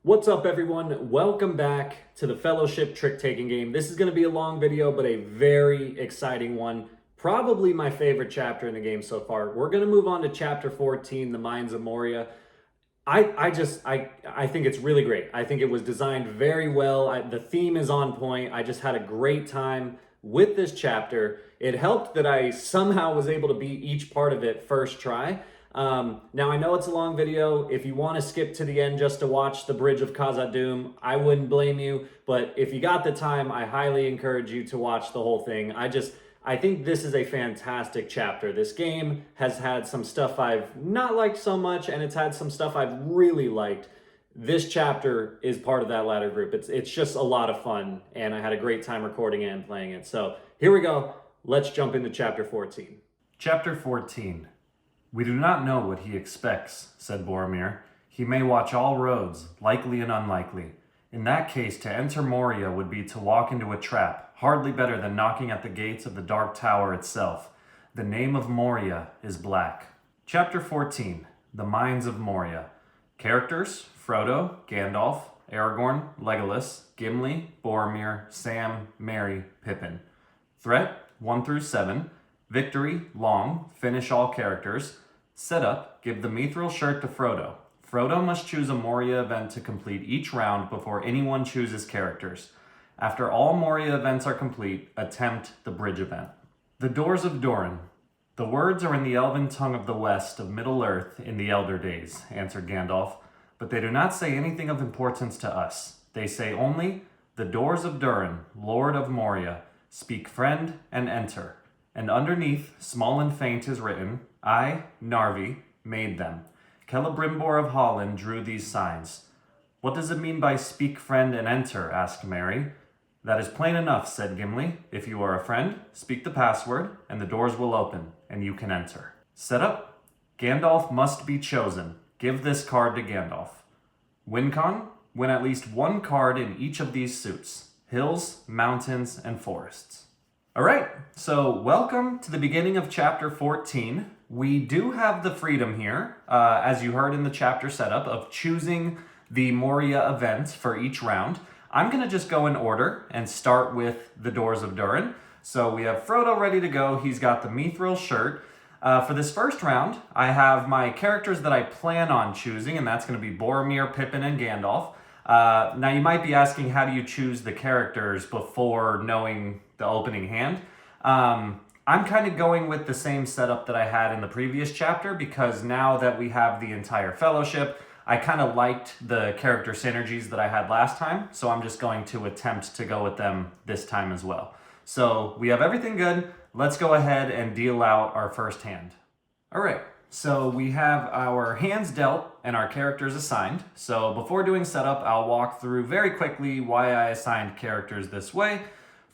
What's up, everyone? Welcome back to the Fellowship trick-taking game. This is going to be a long video, but a very exciting one. Probably my favorite chapter in the game so far. We're going to move on to chapter 14, the Mines of Moria. I think it's really great. I think it was designed very well. The theme is on point. I just had a great time with this chapter. It helped that I somehow was able to beat each part of it first try. Now I know it's a long video. If you want to skip to the end just to watch the Bridge of khazad-dum, I wouldn't blame you. But if you got the time, I highly encourage you to watch the whole thing. I think this is a fantastic chapter. This game has had some stuff I've not liked so much, and it's had some stuff I've really liked. This chapter is part of that latter group. It's just a lot of fun, and I had a great time recording it and playing it. So here we go. Let's jump into chapter 14. Chapter 14. We do not know what he expects, said Boromir. He may watch all roads, likely and unlikely. In that case, to enter Moria would be to walk into a trap, hardly better than knocking at the gates of the Dark Tower itself. The name of Moria is black. Chapter 14. The Mines of Moria. Characters: Frodo, Gandalf, Aragorn, Legolas, Gimli, Boromir, Sam, Merry, Pippin. Threat: 1 through 7. Victory: long. Finish all characters. Setup: give the mithril shirt to Frodo. Frodo must choose a Moria event to complete each round before anyone chooses characters. After all Moria events are complete, attempt the bridge event. The Doors of Doran. The words are in the elven tongue of the west of Middle-earth in the Elder Days, answered Gandalf, but they do not say anything of importance to us. They say only, the Doors of Durin, Lord of Moria, speak friend and enter. And underneath, small and faint, is written, I, Narvi, made them. Celebrimbor of Holland drew these signs. What does it mean by speak friend and enter? Asked Merry. That is plain enough, said Gimli. If you are a friend, speak the password, and the doors will open, and you can enter. Setup: Gandalf must be chosen. Give this card to Gandalf. Wincon: win at least one card in each of these suits: hills, mountains, and forests. All right, so welcome to the beginning of chapter 14. We do have the freedom here, as you heard in the chapter setup, of choosing the Moria event for each round. I'm going to just go in order and start with the Doors of Durin. So we have Frodo ready to go. He's got the mithril shirt. For this first round, I have my characters that I plan on choosing, and that's going to be Boromir, Pippin, and Gandalf. Now you might be asking, how do you choose the characters before knowing the opening hand? I'm kind of going with the same setup that I had in the previous chapter, because now that we have the entire fellowship, I kind of liked the character synergies that I had last time, so I'm just going to attempt to go with them this time as well. So we have everything good. Let's go ahead and deal out our first hand. All right, so we have our hands dealt and our characters assigned. So before doing setup, I'll walk through very quickly why I assigned characters this way.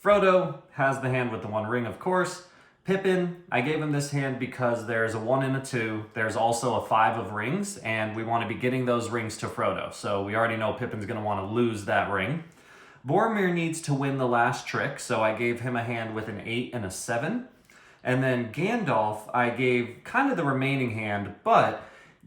Frodo has the hand with the one ring, of course. Pippin, I gave him this hand because there's a 1 and a 2. There's also a 5 of rings, and we want to be getting those rings to Frodo. So we already know Pippin's going to want to lose that ring. Boromir needs to win the last trick, so I gave him a hand with an 8 and a 7. And then Gandalf, I gave kind of the remaining hand, but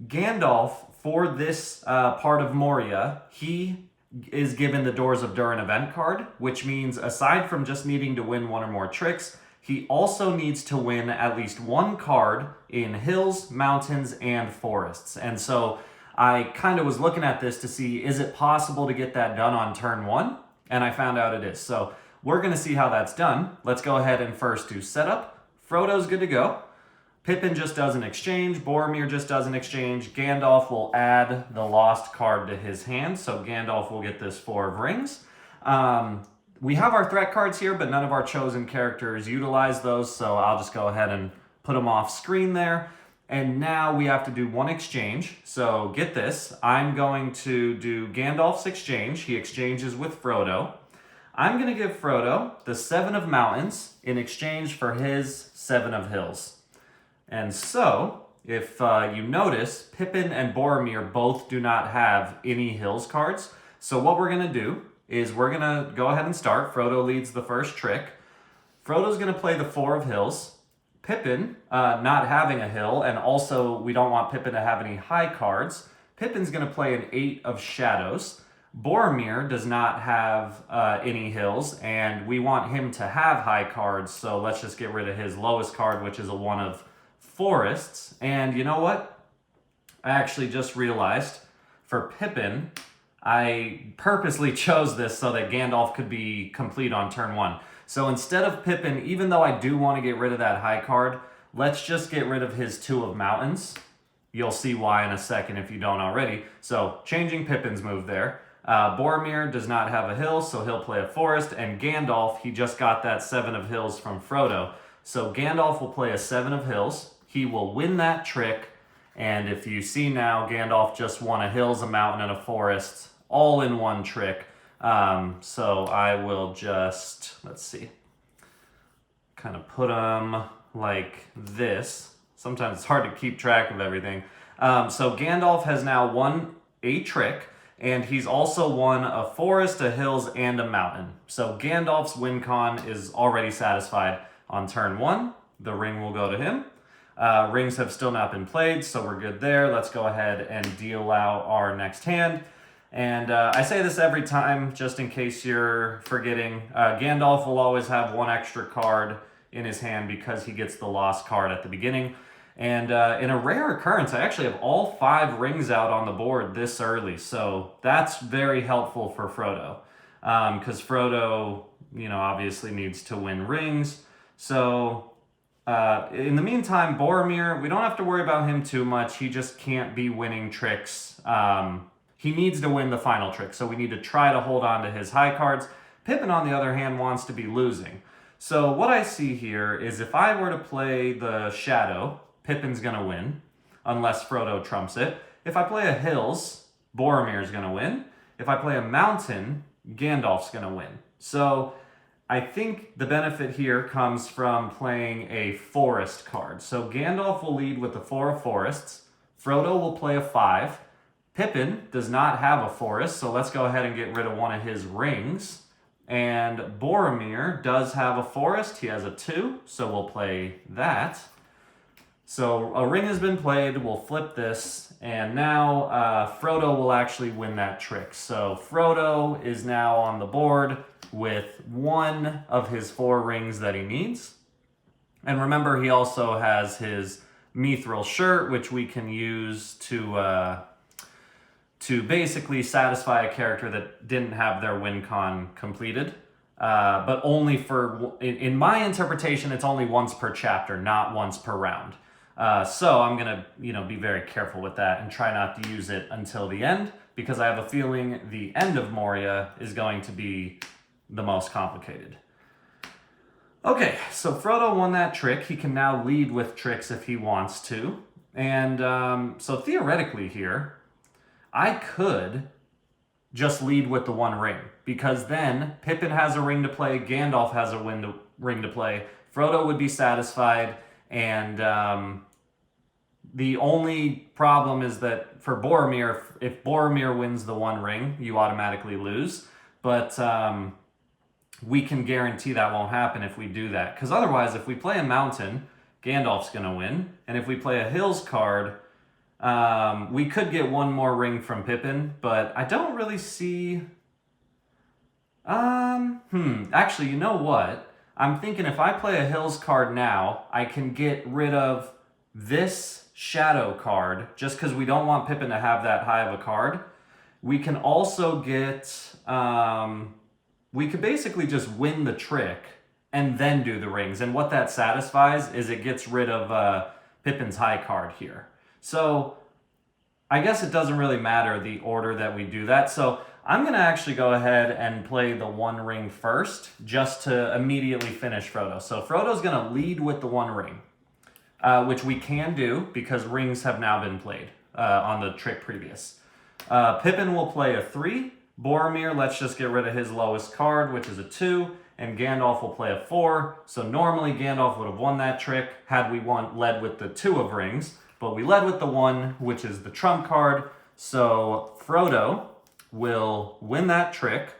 Gandalf, for this part of Moria, he is given the Doors of Durin event card, which means aside from just needing to win 1 or more tricks, he also needs to win at least 1 card in hills, mountains, and forests. And so I kind of was looking at this to see, is it possible to get that done on turn 1? And I found out it is. So we're going to see how that's done. Let's go ahead and first do setup. Frodo's good to go. Pippin just does an exchange. Boromir just does an exchange. Gandalf will add the lost card to his hand. So Gandalf will get this 4 of rings. We have our threat cards here, but none of our chosen characters utilize those, so I'll just go ahead and put them off screen there. And now we have to do 1 exchange. So get this, I'm going to do Gandalf's exchange. He exchanges with Frodo. I'm going to give Frodo the 7 of mountains in exchange for his 7 of hills. And so, if you notice, Pippin and Boromir both do not have any hills cards. So what we're going to do is we're going to go ahead and start. Frodo leads the first trick. Frodo's going to play the 4 of hills. Pippin, not having a hill, and also we don't want Pippin to have any high cards. Pippin's going to play an 8 of shadows. Boromir does not have any hills, and we want him to have high cards, so let's just get rid of his lowest card, which is a one of forests. And you know what? I actually just realized for Pippin, I purposely chose this so that Gandalf could be complete on turn 1. So instead of Pippin, even though I do want to get rid of that high card, let's just get rid of his 2 of mountains. You'll see why in a second if you don't already. So changing Pippin's move there. Boromir does not have a hill, so he'll play a forest. And Gandalf, he just got that 7 of hills from Frodo. So Gandalf will play a 7 of hills. He will win that trick. And if you see now, Gandalf just won a hills, a mountain, and a forest, all in one trick. So I will just, let's see, kind of put them like this. Sometimes it's hard to keep track of everything. So Gandalf has now won a trick, and he's also won a forest, a hills, and a mountain. So Gandalf's win con is already satisfied on turn 1. The ring will go to him. Rings have still not been played, so we're good there. Let's go ahead and deal out our next hand. And I say this every time, just in case you're forgetting. Gandalf will always have 1 extra card in his hand because he gets the lost card at the beginning. And in a rare occurrence, I actually have all 5 rings out on the board this early. So that's very helpful for Frodo. Because Frodo, obviously needs to win rings. So in the meantime, Boromir, we don't have to worry about him too much. He just can't be winning tricks. He needs to win the final trick, so we need to try to hold on to his high cards. Pippin, on the other hand, wants to be losing. So what I see here is if I were to play the Shadow, Pippin's going to win, unless Frodo trumps it. If I play a Hills, Boromir's going to win. If I play a Mountain, Gandalf's going to win. So I think the benefit here comes from playing a Forest card. So Gandalf will lead with the 4 of Forests. Frodo will play a 5. Pippin does not have a forest, so let's go ahead and get rid of one of his rings. And Boromir does have a forest. He has a 2, so we'll play that. So a ring has been played. We'll flip this, and now Frodo will actually win that trick. So Frodo is now on the board with 1 of his 4 rings that he needs. And remember, he also has his mithril shirt, which we can use to basically satisfy a character that didn't have their win con completed. But only for, in my interpretation, it's only once per chapter, not once per round. So I'm gonna, be very careful with that and try not to use it until the end, because I have a feeling the end of Moria is going to be the most complicated. Okay, so Frodo won that trick. He can now lead with tricks if he wants to. And so theoretically here, I could just lead with the 1 ring, because then Pippin has a ring to play, Gandalf has a ring to play, Frodo would be satisfied, and the only problem is that for Boromir, if Boromir wins the 1 ring, you automatically lose. But we can guarantee that won't happen if we do that. Because otherwise, if we play a Mountain, Gandalf's going to win. And if we play a Hills card, we could get 1 more ring from Pippin, but I don't really see... Actually, you know what? I'm thinking if I play a Hills card now, I can get rid of this Shadow card, just because we don't want Pippin to have that high of a card. We can also get... we could basically just win the trick and then do the rings. And what that satisfies is it gets rid of Pippin's high card here. So I guess it doesn't really matter the order that we do that. So I'm going to actually go ahead and play the 1 ring first, just to immediately finish Frodo. So Frodo's going to lead with the 1 ring, which we can do because rings have now been played on the trick previous. Pippin will play a 3. Boromir, let's just get rid of his lowest card, which is a 2. And Gandalf will play a 4. So normally Gandalf would have won that trick had we led with the 2 of rings. But we led with the 1, which is the trump card. So Frodo will win that trick,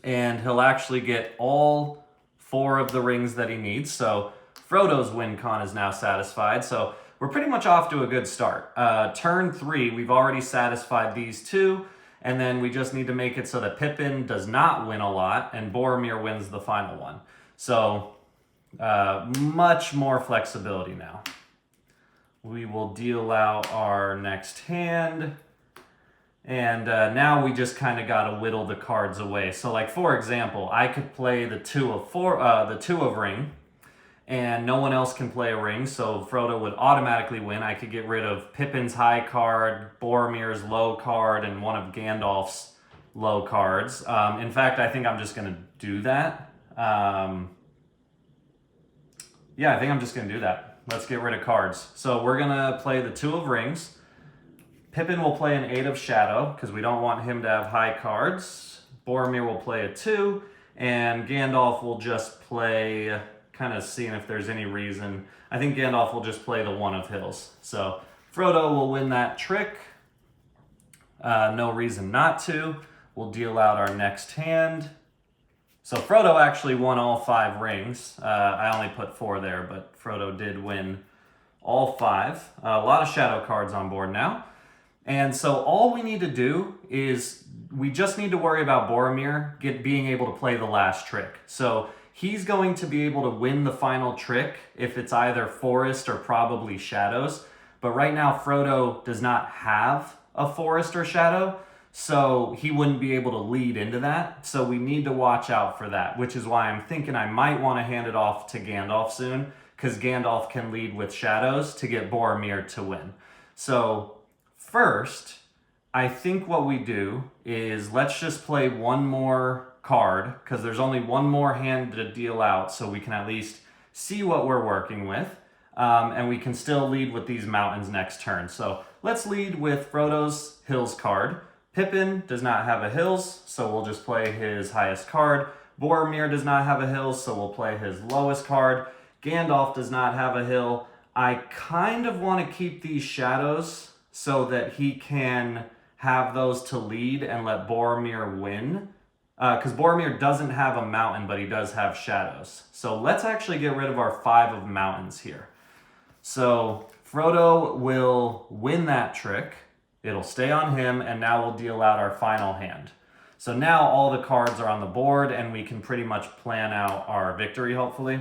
and he'll actually get all 4 of the rings that he needs. So Frodo's win con is now satisfied. So we're pretty much off to a good start. Turn 3, we've already satisfied these 2, And then we just need to make it so that Pippin does not win a lot and Boromir wins the final one. So much more flexibility now. We will deal out our next hand. And now we just kind of got to whittle the cards away. So like, for example, I could play the two of ring, and no one else can play a ring, so Frodo would automatically win. I could get rid of Pippin's high card, Boromir's low card, and one of Gandalf's low cards. In fact, I think I'm just going to do that. Yeah, I think I'm just going to do that. Let's get rid of cards. So we're going to play the two of rings. Pippin will play an 8 of shadow, because we don't want him to have high cards. Boromir will play a 2, and Gandalf will just play... kind of seeing if there's any reason. I think Gandalf will just play the 1 of hills. So Frodo will win that trick. No reason not to. We'll deal out our next hand. So Frodo actually won all 5 rings. I only put 4 there, but Frodo did win all 5. A lot of shadow cards on board now. And so all we need to do is we just need to worry about Boromir being able to play the last trick. So he's going to be able to win the final trick if it's either forest or probably shadows. But right now, Frodo does not have a forest or shadow, so he wouldn't be able to lead into that. So we need to watch out for that, which is why I'm thinking I might want to hand it off to Gandalf soon, because Gandalf can lead with shadows to get Boromir to win. So first, I think what we do is let's just play one more card, because there's only one more hand to deal out, so we can at least see what we're working with, and we can still lead with these mountains next turn. So let's lead with Frodo's hills card. Pippin does not have a hills, so we'll just play his highest card. Boromir does not have a hills, so we'll play his lowest card. Gandalf does not have a hill. I kind of want to keep these shadows so that he can have those to lead and let Boromir win. Because Boromir doesn't have a mountain, but he does have shadows. So let's actually get rid of our 5 of mountains here. So Frodo will win that trick. It'll stay on him, and now we'll deal out our final hand. So now all the cards are on the board, and we can pretty much plan out our victory, hopefully.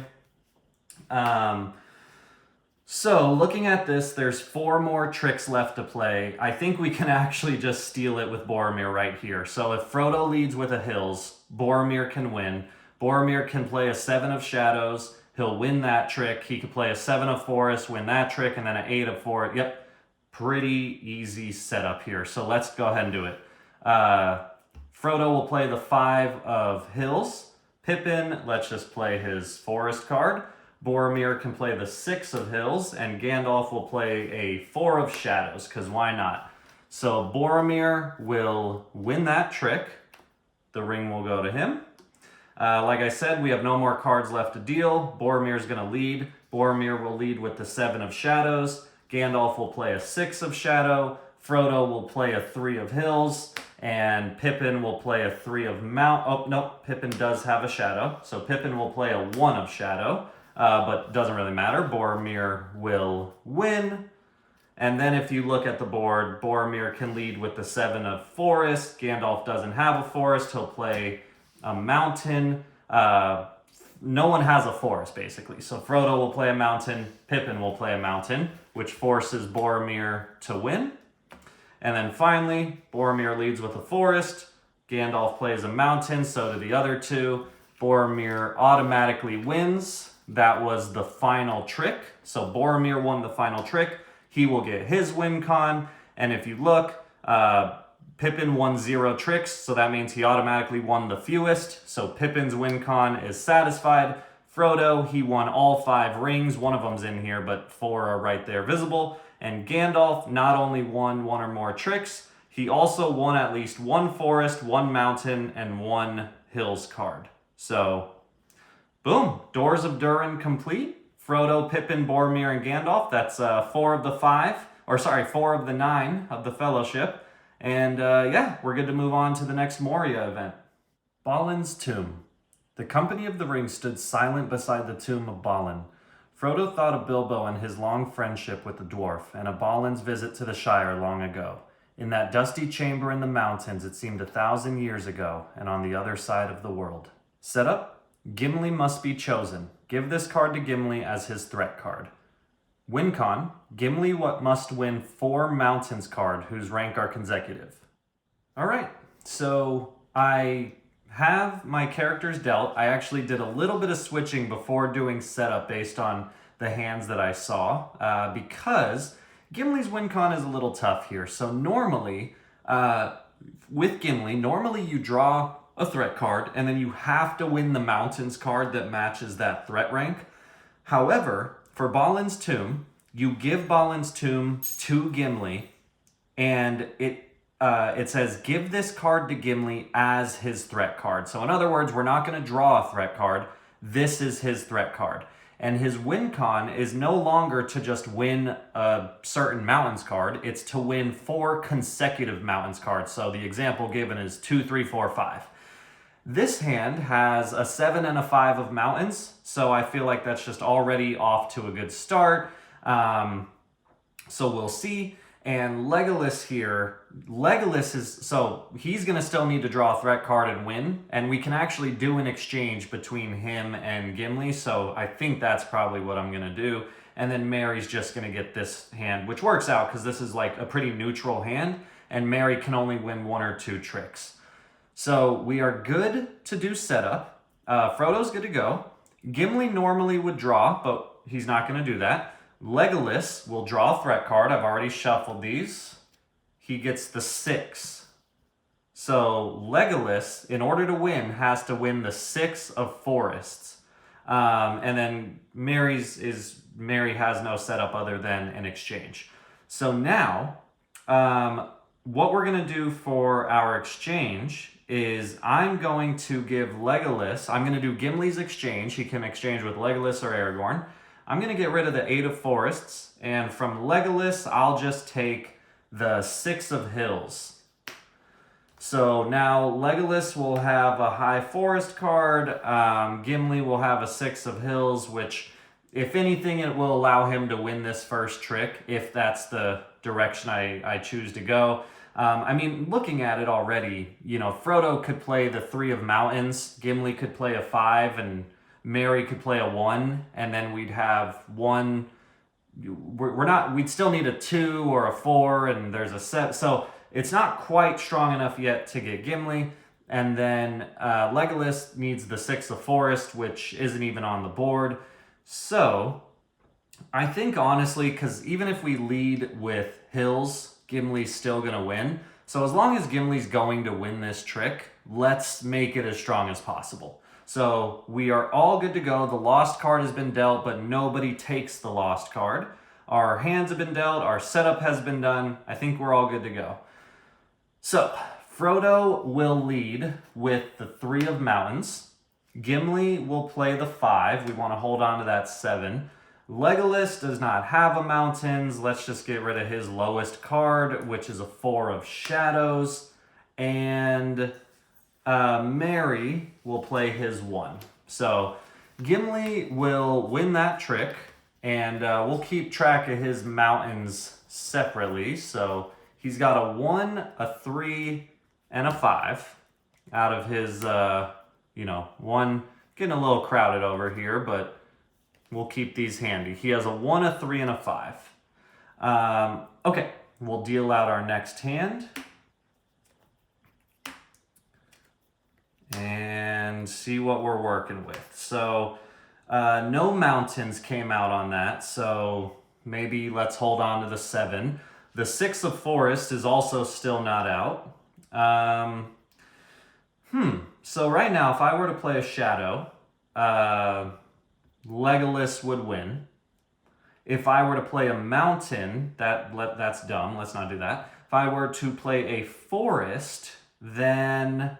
So looking at this, there's 4 more tricks left to play. I think we can actually just steal it with Boromir right here. So if Frodo leads with a hills, Boromir can win. Boromir can play a 7 of shadows. He'll win that trick. He could play a 7 of forest, win that trick, and then an 8 of forest. Yep, pretty easy setup here. So let's go ahead and do it. Frodo will play the 5 of hills. Pippin, let's just play his forest card. Boromir can play the 6 of hills, and Gandalf will play a 4 of shadows, because why not? So Boromir will win that trick. The ring will go to him. Like I said, we have no more cards left to deal. Boromir's going to lead. Boromir will lead with the 7 of shadows. Gandalf will play a 6 of shadow. Frodo will play a 3 of hills. And Pippin will play a 3 of mount. Oh, no, Pippin does have a shadow. So Pippin will play a 1 of shadow. But doesn't really matter. Boromir will win. And then if you look at the board, Boromir can lead with the 7 of forest. Gandalf doesn't have a forest. He'll play a mountain. No one has a forest, basically. So Frodo will play a mountain. Pippin will play a mountain, which forces Boromir to win. And then finally, Boromir leads with a forest. Gandalf plays a mountain. So do the other 2. Boromir automatically wins. That was the final trick. So Boromir won the final trick. He will get his win con. And if you look, Pippin won 0 tricks, so that means he automatically won the fewest. So Pippin's win con is satisfied. Frodo, he won all 5 rings. One of them's in here, but 4 are right there visible. And Gandalf not only won 1 or more tricks, he also won at least 1 forest, 1 mountain, and 1 hills card. So boom, Doors of Durin complete. Frodo, Pippin, Boromir, and Gandalf. That's 4 of the 5, or sorry, 4 of the 9 of the Fellowship. And yeah, we're good to move on to the next Moria event. Balin's Tomb. The Company of the Ring stood silent beside the tomb of Balin. Frodo thought of Bilbo and his long friendship with the dwarf, and of Balin's visit to the Shire long ago. In that dusty chamber in the mountains, it seemed 1,000 years ago, and on the other side of the world. Setup: Gimli must be chosen. Give this card to Gimli as his threat card. Win con: Gimli must win 4 mountains card whose rank are consecutive. All right, so I have my characters dealt. I actually did a little bit of switching before doing setup based on the hands that I saw because Gimli's win con is a little tough here. So normally, with Gimli, normally you draw a threat card and then you have to win the mountains card that matches that threat rank. However, for Balin's Tomb, you give Balin's Tomb to Gimli, and it says give this card to Gimli as his threat card. So in other words, we're not going to draw a threat card. This is his threat card. And his win con is no longer to just win a certain mountains card. It's to win 4 consecutive mountains cards. So the example given is 2, 3, 4, 5. This hand has a 7 and a 5 of mountains, so I feel like that's just already off to a good start. So we'll see. And Legolas here, so he's going to still need to draw a threat card and win, and we can actually do an exchange between him and Gimli, so I think that's probably what I'm going to do. And then Merry's just going to get this hand, which works out because this is like a pretty neutral hand, and Merry can only win 1 or 2 tricks. So we are good to do setup. Frodo's good to go. Gimli normally would draw, but he's not going to do that. Legolas will draw a threat card. I've already shuffled these. He gets the 6. So Legolas, in order to win, has to win the 6 of forests. And then Merry has no setup other than an exchange. So now, what we're going to do for our exchange is I'm going to give Legolas, I'm going to do Gimli's exchange. He can exchange with Legolas or Aragorn. I'm going to get rid of the 8 of forests, and from Legolas, I'll just take the 6 of hills. So now Legolas will have a high forest card, Gimli will have a 6 of hills, which, if anything, it will allow him to win this first trick, if that's the direction I choose to go. I mean, looking at it already, you know, Frodo could play the 3 of mountains, Gimli could play a 5, and Merry could play a 1, and then we'd have 1. We'd still need a 2 or a 4, and there's a set. So it's not quite strong enough yet to get Gimli. And then Legolas needs the 6 of forest, which isn't even on the board. So I think honestly, because even if we lead with hills, Gimli's still going to win. So as long as Gimli's going to win this trick, let's make it as strong as possible. So we are all good to go. The lost card has been dealt, but nobody takes the lost card. Our hands have been dealt. Our setup has been done. I think we're all good to go. So Frodo will lead with the 3 of mountains. Gimli will play the 5. We want to hold on to that 7. Legolas does not have a mountains. Let's just get rid of his lowest card, which is a 4 of shadows. And Merry will play his 1. So Gimli will win that trick, and we'll keep track of his mountains separately. So he's got a 1, a 3, and a 5 out of his, 1. Getting a little crowded over here, but we'll keep these handy. He has a 1, a 3, and a 5. Okay, we'll deal out our next hand. And see what we're working with. So no mountains came out on that, so maybe let's hold on to the 7. The 6 of forest is also still not out. So right now, if I were to play a shadow, Legolas would win. If I were to play a mountain, that's dumb, let's not do that. If I were to play a forest, then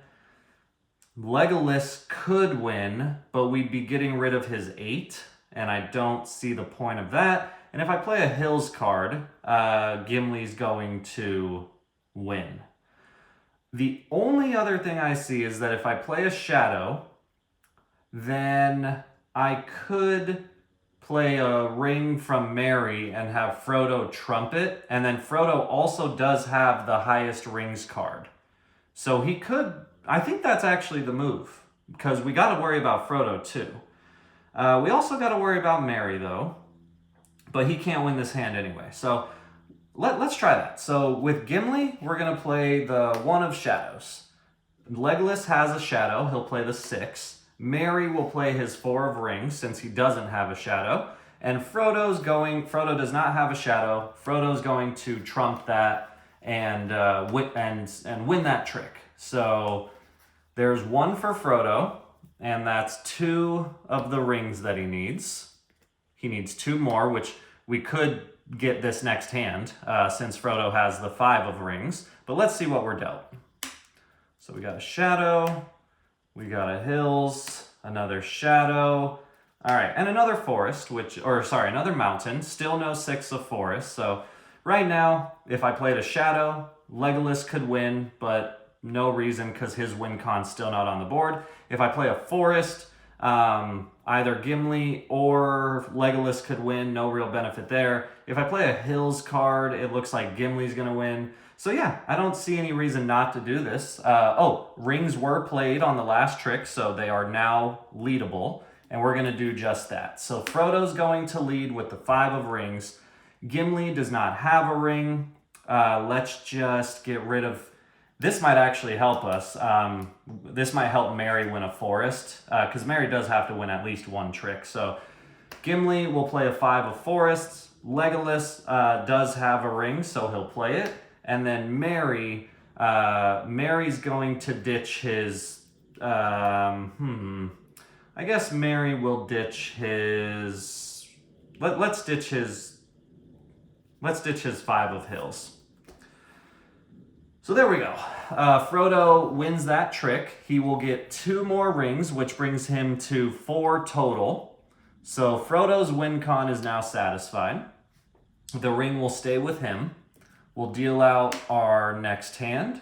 Legolas could win, but we'd be getting rid of his 8, and I don't see the point of that. And if I play a hills card, Gimli's going to win. The only other thing I see is that if I play a shadow, then I could play a ring from Merry and have Frodo trump it. And then Frodo also does have the highest rings card. So he could, I think that's actually the move, because we got to worry about Frodo too. We also got to worry about Merry though, but he can't win this hand anyway. So let's try that. So with Gimli, we're going to play the 1 of shadows. Legolas has a shadow, he'll play the 6. Merry will play his 4 of rings since he doesn't have a shadow. And Frodo does not have a shadow. Frodo's going to trump that and win that trick. So there's 1 for Frodo, and that's 2 of the rings that he needs. He needs 2 more, which we could get this next hand since Frodo has the 5 of rings. But let's see what we're dealt. So we got a shadow, we got a hills, another shadow, all right, and another forest, another mountain. Still no 6 of forest. So right now, if I played a shadow, Legolas could win, but no reason because his win con's still not on the board. If I play a forest, either Gimli or Legolas could win, no real benefit there. If I play a hills card, it looks like Gimli's gonna win. So yeah, I don't see any reason not to do this. Rings were played on the last trick, so they are now leadable, and we're gonna do just that. So Frodo's going to lead with the 5 of rings. Gimli does not have a ring. Let's just get rid of, this might actually help us. This might help Merry win a forest, because Merry does have to win at least 1 trick. So Gimli will play a 5 of forests. Legolas does have a ring, so he'll play it. And then Merry's going to ditch his, I guess Merry will ditch his, let's ditch his 5 of hills. So there we go. Frodo wins that trick. He will get 2 more rings, which brings him to 4 total. So Frodo's win con is now satisfied. The ring will stay with him. We'll deal out our next hand.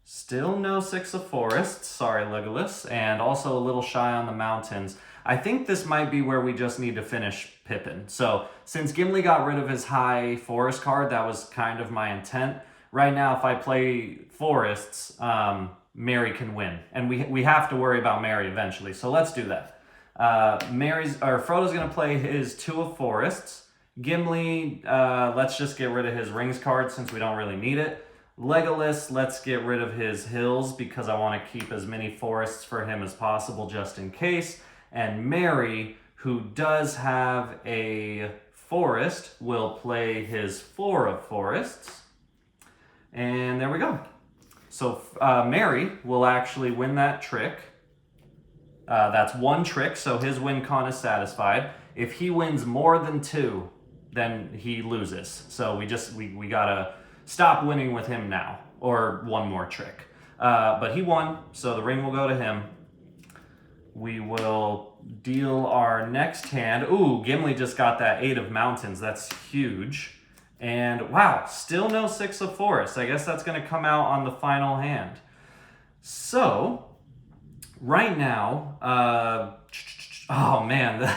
Still no 6 of forests, sorry Legolas, and also a little shy on the mountains. I think this might be where we just need to finish Pippin. So since Gimli got rid of his high forest card, that was kind of my intent. Right now, if I play forests, Merry can win. And we have to worry about Merry eventually, so let's do that. Frodo's gonna play his 2 of forests. Gimli, let's just get rid of his rings card since we don't really need it. Legolas, let's get rid of his hills because I want to keep as many forests for him as possible just in case. And Merry, who does have a forest, will play his 4 of forests. And there we go. So Merry will actually win that trick. That's 1 trick, so his win con is satisfied. If he wins more than 2, then he loses. So we gotta stop winning with him now, or 1 more trick. But he won, so the ring will go to him. We will deal our next hand. Ooh, Gimli just got that 8 of mountains. That's huge. And wow, still no 6 of forest. I guess that's gonna come out on the final hand. So, right now, oh man,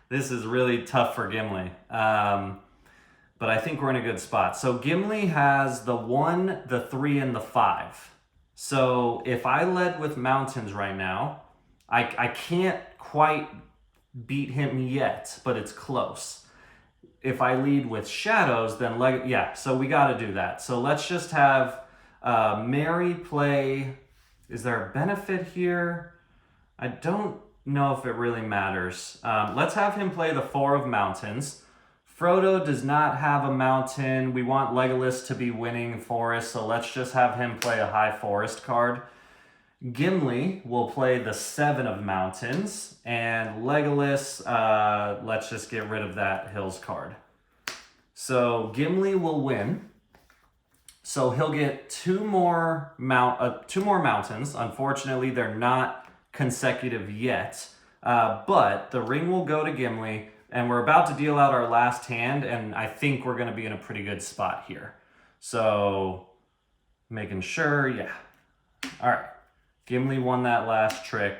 this is really tough for Gimli. But I think we're in a good spot. So Gimli has the 1, the 3, and the 5. So if I led with mountains right now, I can't quite beat him yet, but it's close. If I lead with shadows, then so we got to do that. So let's just have Merry play. Is there a benefit here? I don't know if it really matters. Let's have him play the 4 of mountains. Frodo does not have a mountain. We want Legolas to be winning forest, so let's just have him play a high forest card. Gimli will play the 7 of mountains, and Legolas, let's just get rid of that hills card. So Gimli will win. So he'll get 2 more mountains. Unfortunately, they're not consecutive yet, but the ring will go to Gimli, and we're about to deal out our last hand, and I think we're going to be in a pretty good spot here. So making sure, yeah. All right. Gimli won that last trick.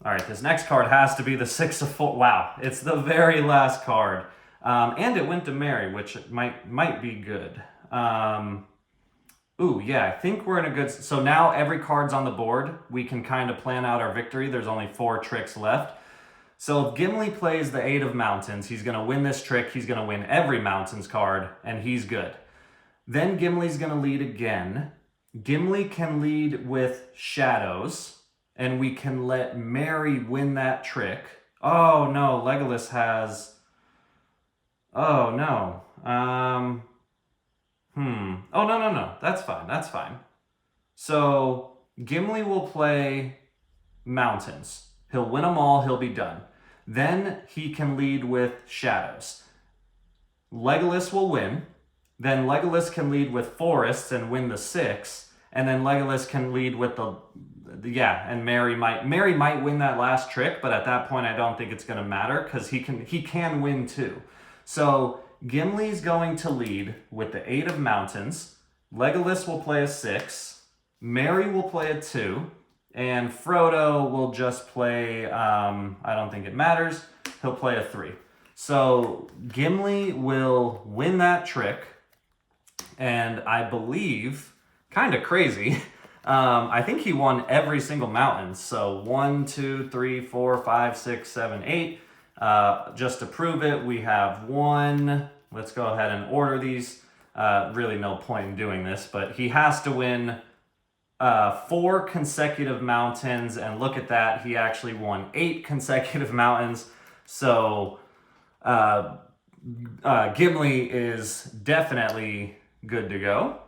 All right, this next card has to be the 6 of 4. Wow, it's the very last card. And it went to Mary, which might be good. Ooh, yeah, I think we're in a good... So now every card's on the board. We can kind of plan out our victory. There's only 4 tricks left. So if Gimli plays the 8 of Mountains, he's going to win this trick. He's going to win every Mountains card, and he's good. Then Gimli's going to lead again. Gimli can lead with Shadows, and we can let Mary win that trick. Oh, no, Legolas has... Oh, no. Oh, no. That's fine. So Gimli will play Mountains. He'll win them all. He'll be done. Then he can lead with Shadows. Legolas will win. Then Legolas can lead with Forests and win the 6. And then Legolas can lead with and Mary might win that last trick, but at that point I don't think it's going to matter because he can win too. So Gimli's going to lead with the 8 of Mountains. Legolas will play a 6. Mary will play a 2. And Frodo will just play, I don't think it matters, he'll play a 3. So Gimli will win that trick. And I believe, kind of crazy, I think he won every single mountain. So 1, 2, 3, 4, 5, 6, 7, 8. Just to prove it, we have 1. Let's go ahead and order these. Really no point in doing this, but he has to win 4 consecutive mountains, and look at that, he actually won 8 consecutive mountains. So Gimli is definitely good to go.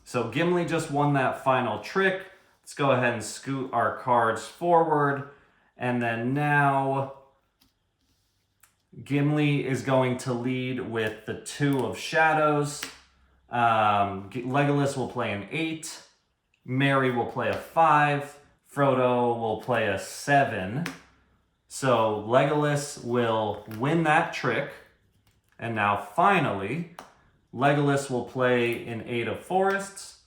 So Gimli just won that final trick. Let's go ahead and scoot our cards forward, and then now Gimli is going to lead with the 2 of Shadows. Legolas will play an 8. Mary will play a 5. Frodo will play a 7. So Legolas will win that trick. And now finally, Legolas will play an 8 of Forests.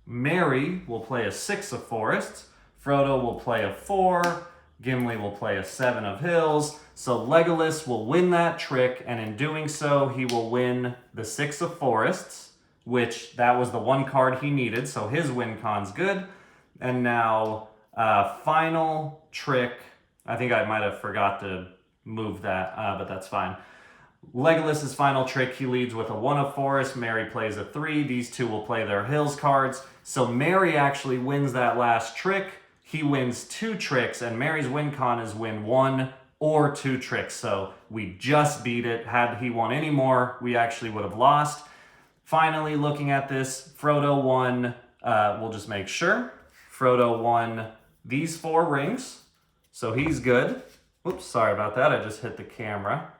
Mary will play a 6 of Forests. Frodo will play a 4. Gimli will play a 7 of Hills. So Legolas will win that trick, and in doing so, he will win the 6 of Forests, which that was the 1 card he needed, so his win con's good. And now, final trick. I think I might have forgot to move that, but that's fine. Legolas's final trick, he leads with a 1 of Forest. Mary plays a 3. These 2 will play their Hills cards. So Mary actually wins that last trick. He wins 2 tricks, and Mary's win con is win 1 or 2 tricks. So we just beat it. Had he won any more, we actually would have lost. Finally, looking at this, Frodo won, we'll just make sure. Frodo won these 4 rings, so he's good. Oops, sorry about that, I just hit the camera.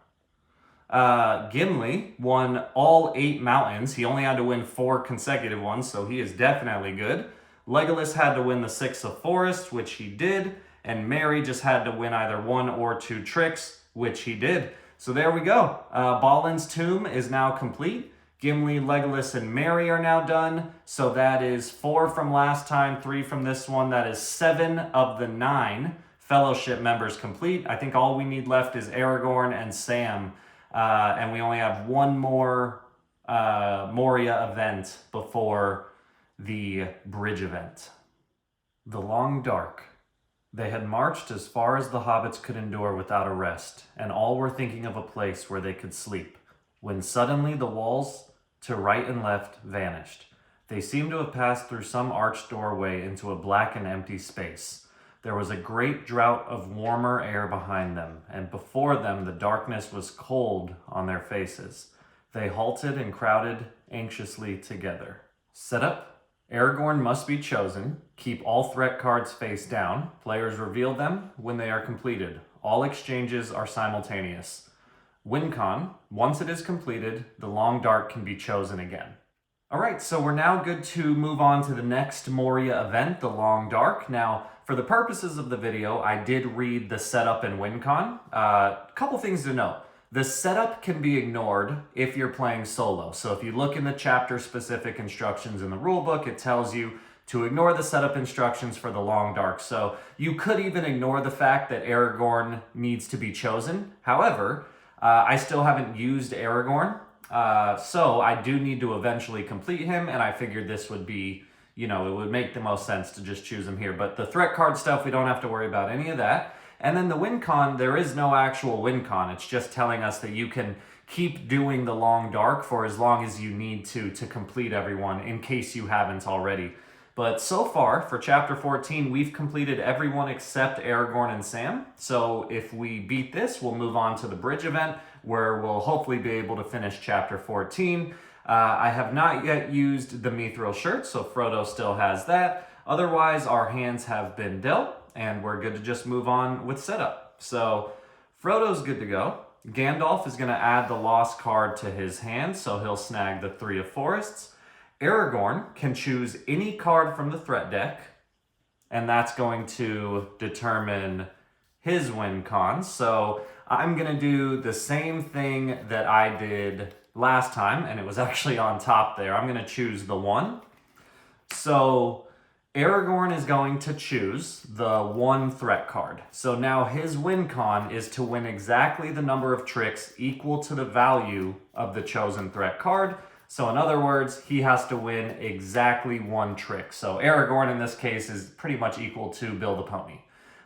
Gimli won all 8 mountains. He only had to win 4 consecutive ones, so he is definitely good. Legolas had to win the 6 of Forest, which he did, and Mary just had to win either 1 or 2 tricks, which he did. So there we go. Balin's tomb is now complete. Gimli, Legolas, and Mary are now done. So that is 4 from last time, 3 from this one. That is 7 of the 9 Fellowship members complete. I think all we need left is Aragorn and Sam. And we only have 1 more Moria event before the bridge event. The Long Dark. They had marched as far as the hobbits could endure without a rest, and all were thinking of a place where they could sleep, when suddenly the walls to right and left vanished. They seemed to have passed through some arched doorway into a black and empty space. There was a great draught of warmer air behind them, and before them the darkness was cold on their faces. They halted and crowded anxiously together. Setup. Aragorn must be chosen. Keep all threat cards face down. Players reveal them when they are completed. All exchanges are simultaneous. Win con. Once it is completed, the Long Dark can be chosen again. Alright, so we're now good to move on to the next Moria event, the Long Dark. Now, for the purposes of the video, I did read the setup and win con. Couple things to note. The setup can be ignored if you're playing solo. So if you look in the chapter-specific instructions in the rulebook, it tells you to ignore the setup instructions for the Long Dark. So you could even ignore the fact that Aragorn needs to be chosen. However, I still haven't used Aragorn, so I do need to eventually complete him, and I figured this would be, it would make the most sense to just choose him here. But the threat card stuff, we don't have to worry about any of that. And then the win con, there is no actual win con. It's just telling us that you can keep doing the Long Dark for as long as you need to complete everyone, in case you haven't already. But so far, for Chapter 14, we've completed everyone except Aragorn and Sam. So if we beat this, we'll move on to the bridge event, where we'll hopefully be able to finish Chapter 14. I have not yet used the Mithril shirt, so Frodo still has that. Otherwise, our hands have been dealt, and we're good to just move on with setup. So Frodo's good to go. Gandalf is going to add the Lost card to his hand, so he'll snag the Three of Forests. Aragorn can choose any card from the threat deck, and that's going to determine his win con. So I'm going to do the same thing that I did last time, and it was actually on top there. I'm going to choose the 1. So Aragorn is going to choose the 1 threat card. So now his win con is to win exactly the number of tricks equal to the value of the chosen threat card. So in other words, he has to win exactly 1 trick. So Aragorn in this case is pretty much equal to Bill the Pony.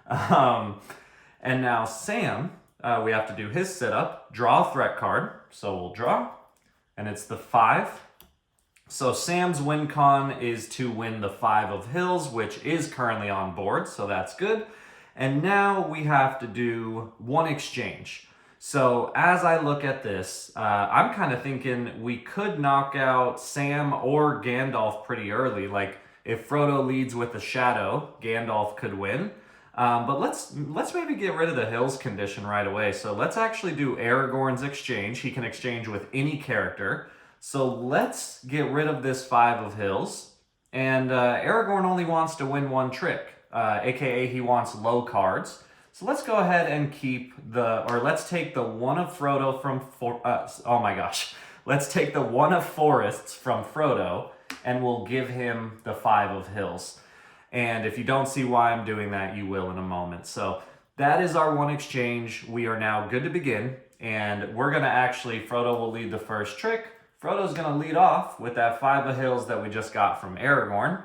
And now Sam, we have to do his setup, draw a threat card. So we'll draw, and it's the 5. So Sam's win con is to win the 5 of Hills, which is currently on board, so that's good. And now we have to do 1 exchange. So as I look at this, I'm kind of thinking we could knock out Sam or Gandalf pretty early. Like if Frodo leads with a shadow, Gandalf could win. But let's maybe get rid of the Hills condition right away. So let's actually do Aragorn's exchange. He can exchange with any character. So let's get rid of this 5 of Hills. And Aragorn only wants to win 1 trick, aka he wants low cards. So let's go ahead and let's take the 1 of Frodo from, let's take the 1 of Forests from Frodo, and we'll give him the 5 of Hills. And if you don't see why I'm doing that, you will in a moment. So that is our 1 exchange. We are now good to begin, and we're gonna Frodo will lead the first trick. Frodo's gonna lead off with that 5 of Hills that we just got from Aragorn.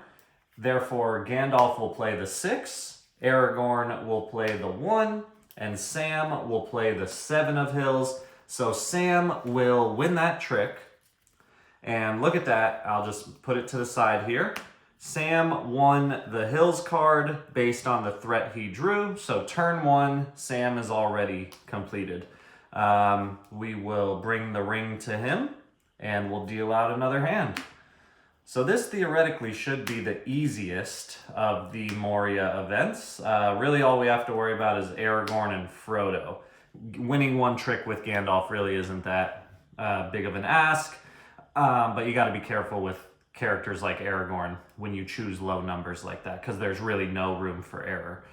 Therefore, Gandalf will play the 6. Aragorn will play the 1, and Sam will play the 7 of Hills. So Sam will win that trick. And look at that, I'll just put it to the side here. Sam won the Hills card based on the threat he drew. So turn 1, Sam is already completed. We will bring the ring to him, and we'll deal out another hand. So this theoretically should be the easiest of the Moria events. Really all we have to worry about is Aragorn and Frodo. Winning 1 trick with Gandalf really isn't that big of an ask, but you gotta be careful with characters like Aragorn when you choose low numbers like that, because there's really no room for error.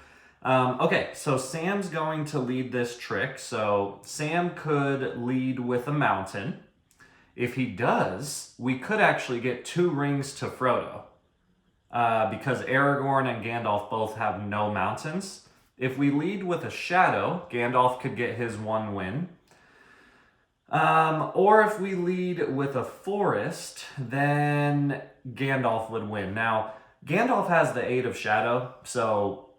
Okay, so Sam's going to lead this trick. So Sam could lead with a mountain. If he does, we could actually get 2 rings to Frodo, because Aragorn and Gandalf both have no mountains. If we lead with a shadow, Gandalf could get his 1 win. Or if we lead with a forest, then Gandalf would win. Now, Gandalf has the 8 of shadow, so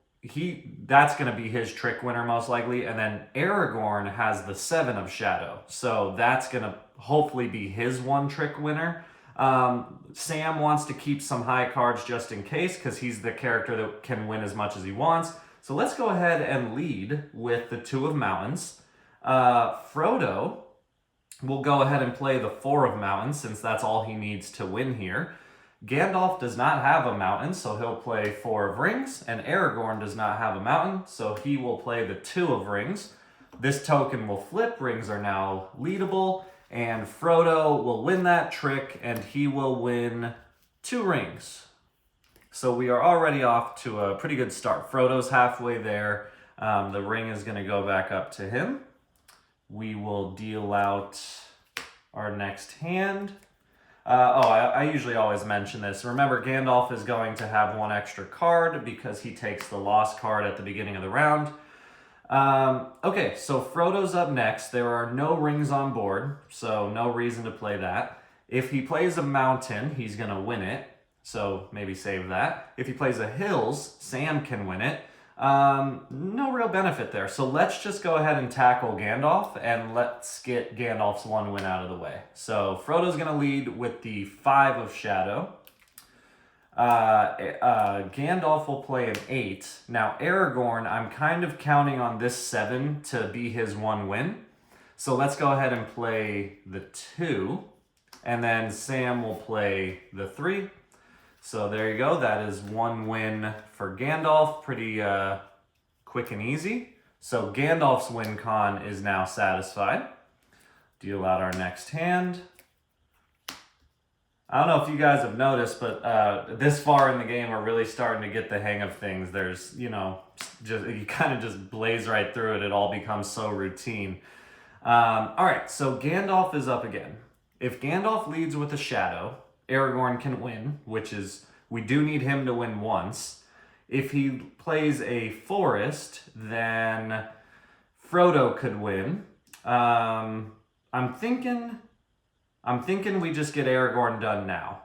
that's going to be his trick winner most likely. And then Aragorn has the 7 of shadow, so that's going to hopefully be his 1 trick winner. Sam wants to keep some high cards just in case, because he's the character that can win as much as he wants. So let's go ahead and lead with the 2 of mountains. Frodo will go ahead and play the 4 of mountains, since that's all he needs to win here. Gandalf does not have a mountain, so he'll play 4 of rings, and Aragorn does not have a mountain, so he will play the 2 of rings. This token will flip, rings are now leadable, and Frodo will win that trick, and he will win 2 rings. So we are already off to a pretty good start. Frodo's halfway there. The ring is going to go back up to him. We will deal out our next hand. I usually always mention this. Remember, Gandalf is going to have one extra card because he takes the lost card at the beginning of the round. Okay, so Frodo's up next. There are no rings on board, so no reason to play that. If he plays a mountain, he's going to win it, so maybe save that. If he plays a hills, Sam can win it. No real benefit there. So let's just go ahead and tackle Gandalf, and let's get Gandalf's one win out of the way. So Frodo's going to lead with the 5 of Shadow. Gandalf will play an 8. Now Aragorn, I'm kind of counting on this 7 to be his one win. So let's go ahead and play the 2. And then Sam will play the 3. So there you go. That is one win for Gandalf. Pretty quick and easy. So Gandalf's win con is now satisfied. Deal out our next hand. I don't know if you guys have noticed, but this far in the game, we're really starting to get the hang of things. There's, you kind of just blaze right through it. It all becomes so routine. All right, so Gandalf is up again. If Gandalf leads with a shadow, Aragorn can win, which is, we do need him to win once. If he plays a forest, then Frodo could win. I'm thinking we just get Aragorn done now.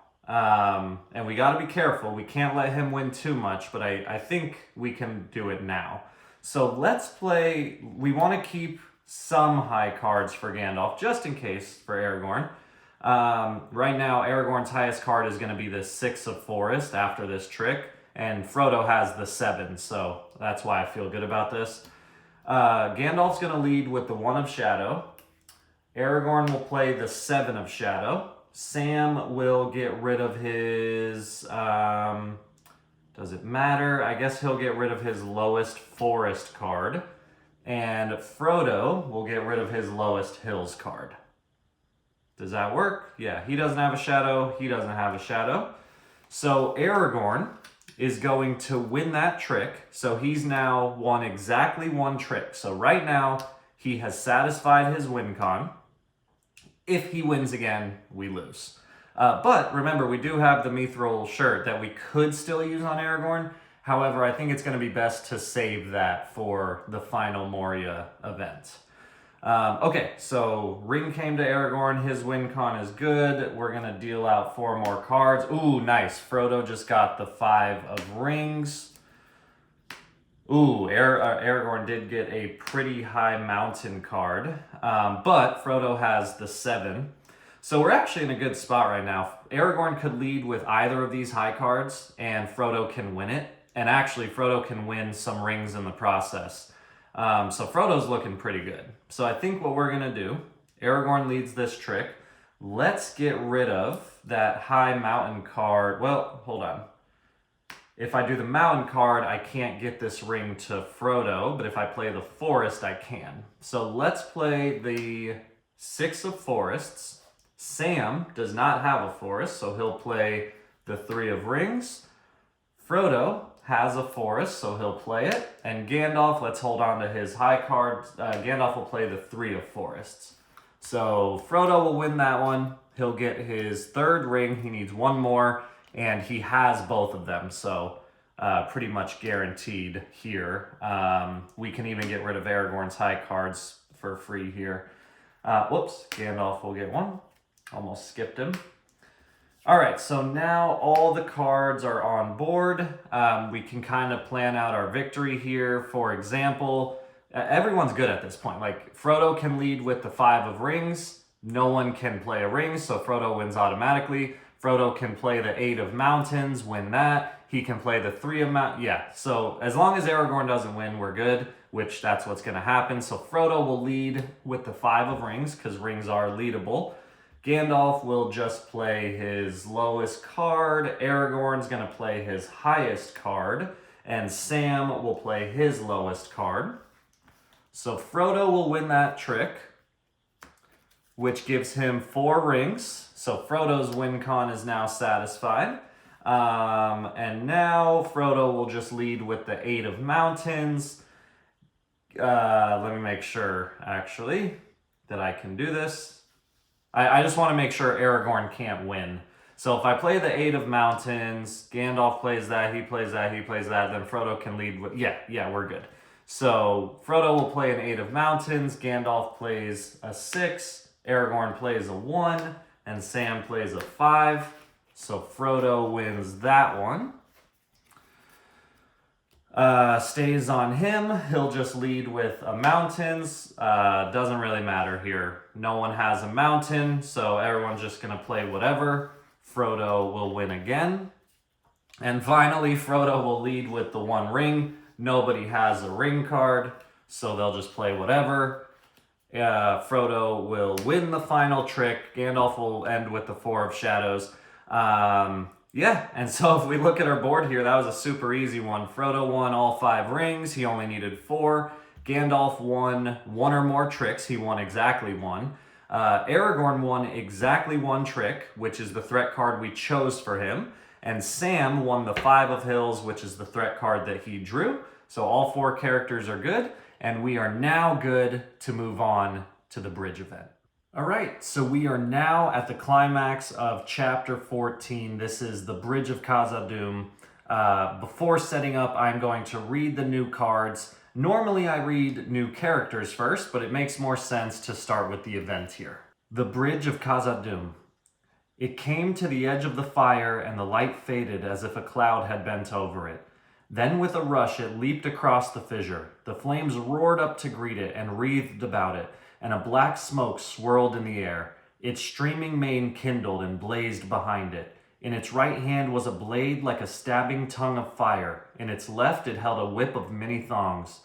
And we got to be careful. We can't let him win too much, but I think we can do it now. So let's play, we want to keep some high cards for Gandalf, just in case for Aragorn. Right now, Aragorn's highest card is going to be the 6 of Forest after this trick, and Frodo has the 7, so that's why I feel good about this. Gandalf's going to lead with the 1 of Shadow. Aragorn will play the 7 of Shadow. Sam will get rid of his... does it matter? I guess he'll get rid of his lowest Forest card. And Frodo will get rid of his lowest Hills card. Does that work? Yeah, he doesn't have a shadow. He doesn't have a shadow. So Aragorn is going to win that trick. So he's now won exactly one trick. So right now, he has satisfied his win con. If he wins again, we lose. But remember, we do have the Mithril shirt that we could still use on Aragorn. However, I think it's going to be best to save that for the final Moria event. Okay, so ring came to Aragorn. His win con is good. We're going to deal out 4 more cards. Ooh, nice. Frodo just got the 5 of rings. Ooh, Aragorn did get a pretty high mountain card. But Frodo has the 7. So we're actually in a good spot right now. Aragorn could lead with either of these high cards, and Frodo can win it. And actually, Frodo can win some rings in the process. So Frodo's looking pretty good. So I think what we're going to do, Aragorn leads this trick. Let's get rid of that high mountain card. Well, hold on. If I do the mountain card, I can't get this ring to Frodo, but if I play the forest, I can. So let's play the 6 of forests. Sam does not have a forest, so he'll play the 3 of rings. Frodo has a forest, so he'll play it. And Gandalf, let's hold on to his high card. Gandalf will play the 3 of forests. So Frodo will win that one. He'll get his 3rd ring. He needs 1 more, and he has both of them. So pretty much guaranteed here. We can even get rid of Aragorn's high cards for free here. Whoops, Gandalf will get 1. Almost skipped him. All right, so now all the cards are on board. We can kind of plan out our victory here. For example, everyone's good at this point. Like, Frodo can lead with the 5 of rings. No one can play a ring, so Frodo wins automatically. Frodo can play the 8 of mountains, win that. He can play the 3 of mountains. Yeah, so as long as Aragorn doesn't win, we're good, which that's what's going to happen. So Frodo will lead with the 5 of rings, because rings are leadable. Gandalf will just play his lowest card. Aragorn's going to play his highest card. And Sam will play his lowest card. So Frodo will win that trick, which gives him 4 rings. So Frodo's win con is now satisfied. And now Frodo will just lead with the 8 of mountains. Let me make sure, actually, that I can do this. I just want to make sure Aragorn can't win. So if I play the Eight of Mountains, Gandalf plays that, he plays that, he plays that, then Frodo can lead with... Yeah, we're good. So Frodo will play an Eight of Mountains, Gandalf plays a 6, Aragorn plays a 1, and Sam plays a 5. So Frodo wins that one. Stays on him. He'll just lead with a mountains. Doesn't really matter here. No one has a mountain, so everyone's just going to play whatever. Frodo will win again. And finally, Frodo will lead with the 1 ring. Nobody has a ring card, so they'll just play whatever. Frodo will win the final trick. Gandalf will end with the 4 of Shadows. Yeah, and so if we look at our board here, that was a super easy one. Frodo won all 5 rings. He only needed 4. Gandalf won 1 or more tricks. He won exactly 1. Aragorn won exactly 1 trick, which is the threat card we chose for him. And Sam won the 5 of Hills, which is the threat card that he drew. So all 4 characters are good, and we are now good to move on to the bridge event. All right, so we are now at the climax of Chapter 14. This is the Bridge of Khazad-dum. Before setting up, I'm going to read the new cards. Normally I read new characters first, but it makes more sense to start with the event here. The Bridge of Khazad-dum. It came to the edge of the fire, and the light faded as if a cloud had bent over it. Then with a rush it leaped across the fissure. The flames roared up to greet it and wreathed about it, and a black smoke swirled in the air. Its streaming mane kindled and blazed behind it. In its right hand was a blade like a stabbing tongue of fire. In its left it held a whip of many thongs.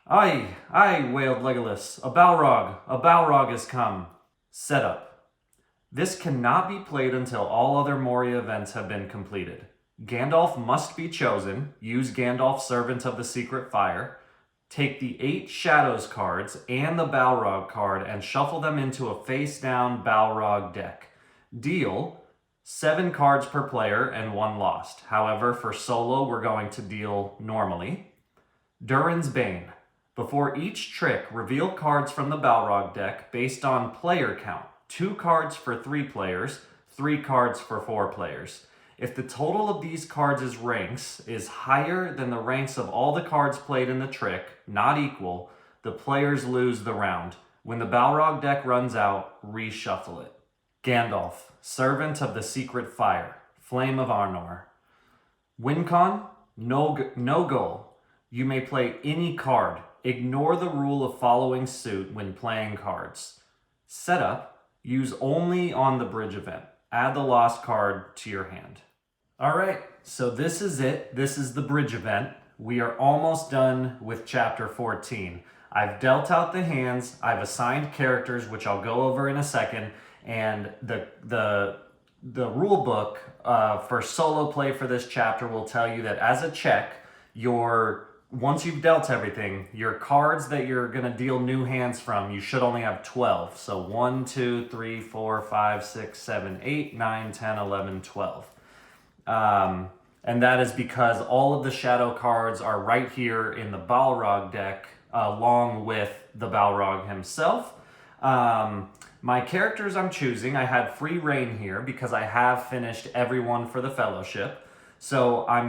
"Aye, aye," wailed Legolas. A Balrog has come." Setup. This cannot be played until all other Moria events have been completed. Gandalf must be chosen. Use Gandalf, Servant of the Secret Fire. Take the 8 Shadows cards and the Balrog card and shuffle them into a face-down Balrog deck. Deal 7 cards per player and 1 lost. However, for solo, we're going to deal normally. Durin's Bane. Before each trick, reveal cards from the Balrog deck based on player count. 2 cards for 3 players, 3 cards for 4 players. If the total of these cards' ranks is higher than the ranks of all the cards played in the trick, not equal, the players lose the round. When the Balrog deck runs out, reshuffle it. Gandalf, Servant of the Secret Fire, Flame of Arnor. Win con, no goal. You may play any card. Ignore the rule of following suit when playing cards. Setup. Use only on the bridge event. Add the lost card to your hand. All right, so this is it. This is the bridge event. We are almost done with Chapter 14. I've dealt out the hands. I've assigned characters, which I'll go over in a second. And the rule book for solo play for this chapter will tell you that as a check, once you've dealt everything, your cards that you're going to deal new hands from, you should only have 12. So 1, 2, 3, 4, 5, 6, 7, 8, 9, 10, 11, 12. And that is because all of the shadow cards are right here in the Balrog deck, along with the Balrog himself. My characters I'm choosing, I had free reign here because I have finished everyone for the Fellowship. So I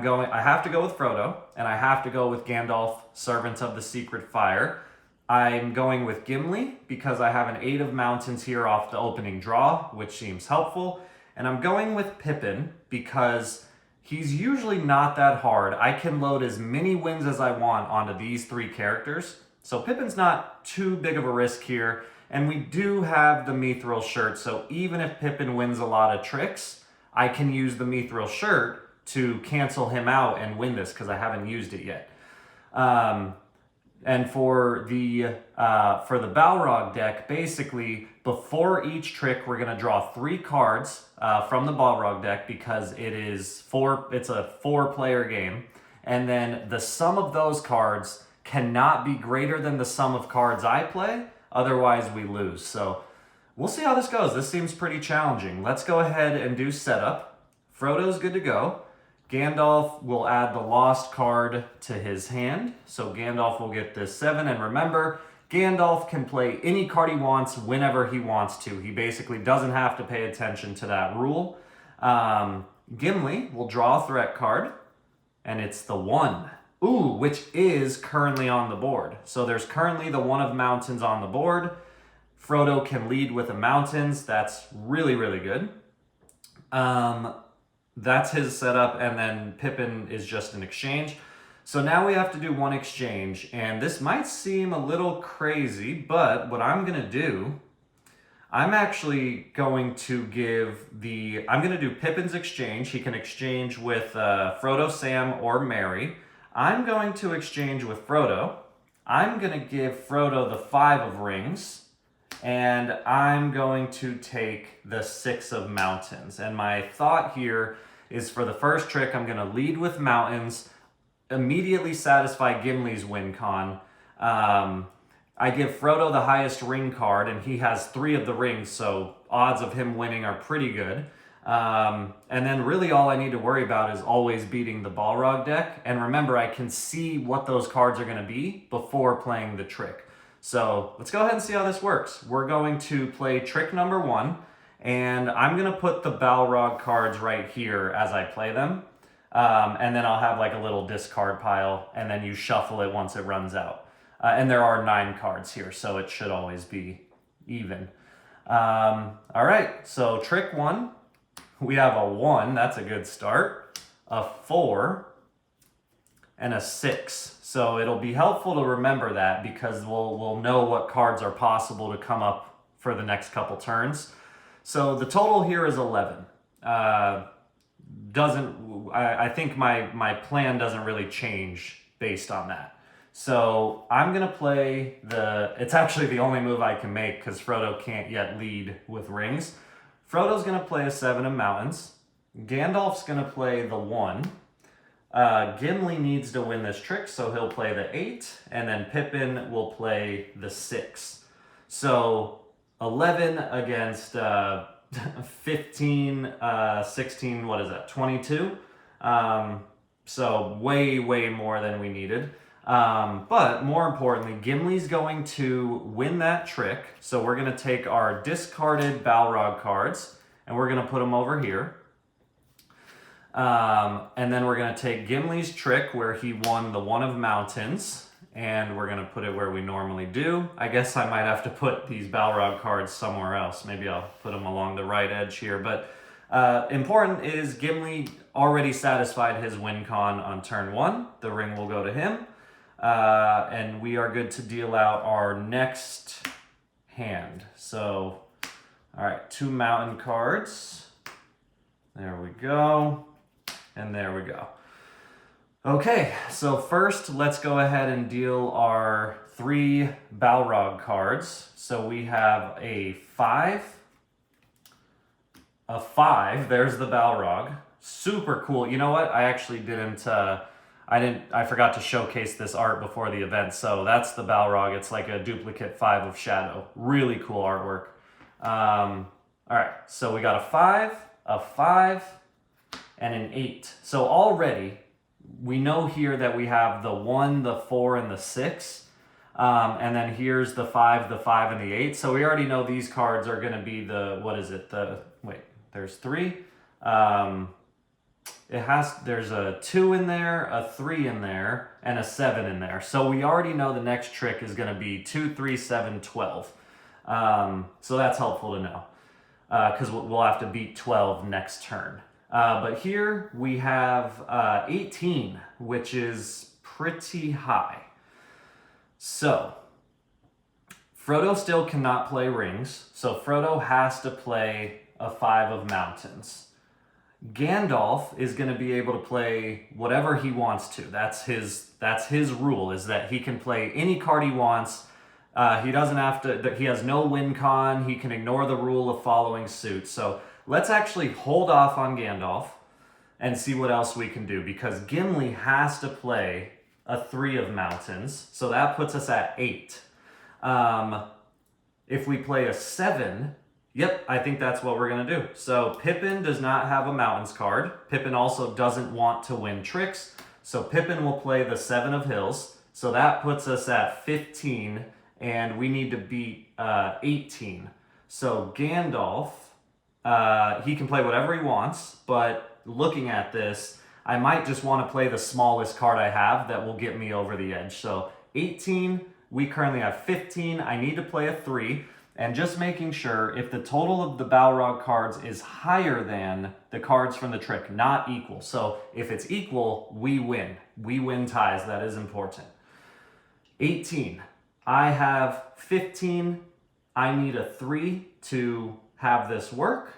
have to go with Frodo, and I have to go with Gandalf, Servant of the Secret Fire. I'm going with Gimli because I have an 8 of Mountains here off the opening draw, which seems helpful. And I'm going with Pippin because he's usually not that hard. I can load as many wins as I want onto these 3 characters. So Pippin's not too big of a risk here. And we do have the Mithril shirt, so even if Pippin wins a lot of tricks, I can use the Mithril shirt to cancel him out and win this because I haven't used it yet. And for the Balrog deck, basically before each trick, we're gonna draw 3 cards from the Balrog deck because it's a 4-player game, and then the sum of those cards cannot be greater than the sum of cards I play. Otherwise, we lose. So we'll see how this goes. This seems pretty challenging. Let's go ahead and do setup. Frodo's good to go. Gandalf will add the lost card to his hand. So Gandalf will get this 7. And remember, Gandalf can play any card he wants whenever he wants to. He basically doesn't have to pay attention to that rule. Gimli will draw a threat card, and it's the 1. Ooh, which is currently on the board. So there's currently the 1 of mountains on the board. Frodo can lead with the mountains. That's really, really good. That's his setup, and then Pippin is just an exchange. So now we have to do 1 exchange, and this might seem a little crazy, but what I'm gonna do, I'm actually going to I'm gonna do Pippin's exchange. He can exchange with Frodo, Sam, or Merry. I'm going to exchange with Frodo. I'm gonna give Frodo the 5 of rings, and I'm going to take the 6 of mountains. And my thought here is for the first trick, I'm gonna lead with mountains, immediately satisfy Gimli's win con. I give Frodo the highest ring card, and he has 3 of the rings, so odds of him winning are pretty good. And then really all I need to worry about is always beating the Balrog deck. And remember, I can see what those cards are going to be before playing the trick. So let's go ahead and see how this works. We're going to play trick number 1, and I'm going to put the Balrog cards right here as I play them. And then I'll have like a little discard pile, and then you shuffle it once it runs out. And there are 9 cards here, so it should always be even. All right, so trick 1, we have a 1, that's a good start, a 4, and a 6. So it'll be helpful to remember that because we'll know what cards are possible to come up for the next couple turns. So the total here is 11. I think my plan doesn't really change based on that. So I'm going to play it's actually the only move I can make because Frodo can't yet lead with rings. Frodo's going to play a 7 of mountains. Gandalf's going to play the 1. Gimli needs to win this trick, so he'll play the 8. And then Pippin will play the 6. So 11 against 15, 16, what is that, 22? So way, way more than we needed. But more importantly, Gimli's going to win that trick. So we're going to take our discarded Balrog cards and we're going to put them over here. And then we're going to take Gimli's trick where he won the 1 of mountains and we're going to put it where we normally do. I guess I might have to put these Balrog cards somewhere else. Maybe I'll put them along the right edge here. But important is Gimli already satisfied his win con on turn 1. The ring will go to him. And we are good to deal out our next hand. So, all right, 2 mountain cards. There we go. And there we go. Okay, so first let's go ahead and deal our 3 Balrog cards. So we have a 5, there's the Balrog. Super cool. You know what? I actually I forgot to showcase this art before the event. So that's the Balrog. It's like a duplicate 5 of Shadow. Really cool artwork. All right, so we got a 5, and an 8. So already we know here that we have the 1, the 4, and the 6. And then here's the 5, and the 8. So we already know these cards are going to be there's 3. There's a 2 in there, a 3 in there, and a 7 in there. So we already know the next trick is going to be 2, 3, 7, 12. So that's helpful to know because we'll have to beat 12 next turn. But here we have 18, which is pretty high. So Frodo still cannot play rings, so Frodo has to play a 5 of mountains. Gandalf is going to be able to play whatever he wants to. That's his rule, is that he can play any card he wants. He doesn't have to, he has no win con. He can ignore the rule of following suit. So let's actually hold off on Gandalf and see what else we can do, because Gimli has to play a 3 of mountains. So that puts us at 8. If we play a 7, yep, I think that's what we're going to do. So Pippin does not have a mountains card. Pippin also doesn't want to win tricks. So Pippin will play the 7 of hills. So that puts us at 15. and we need to beat 18. So Gandalf, he can play whatever he wants, but looking at this, I might just want to play the smallest card I have that will get me over the edge. So 18, we currently have 15. I need to play a 3. And just making sure if the total of the Balrog cards is higher than the cards from the trick, not equal. So if it's equal, we win. We win ties. That is important. 18. I have 15. I need a 3 to have this work.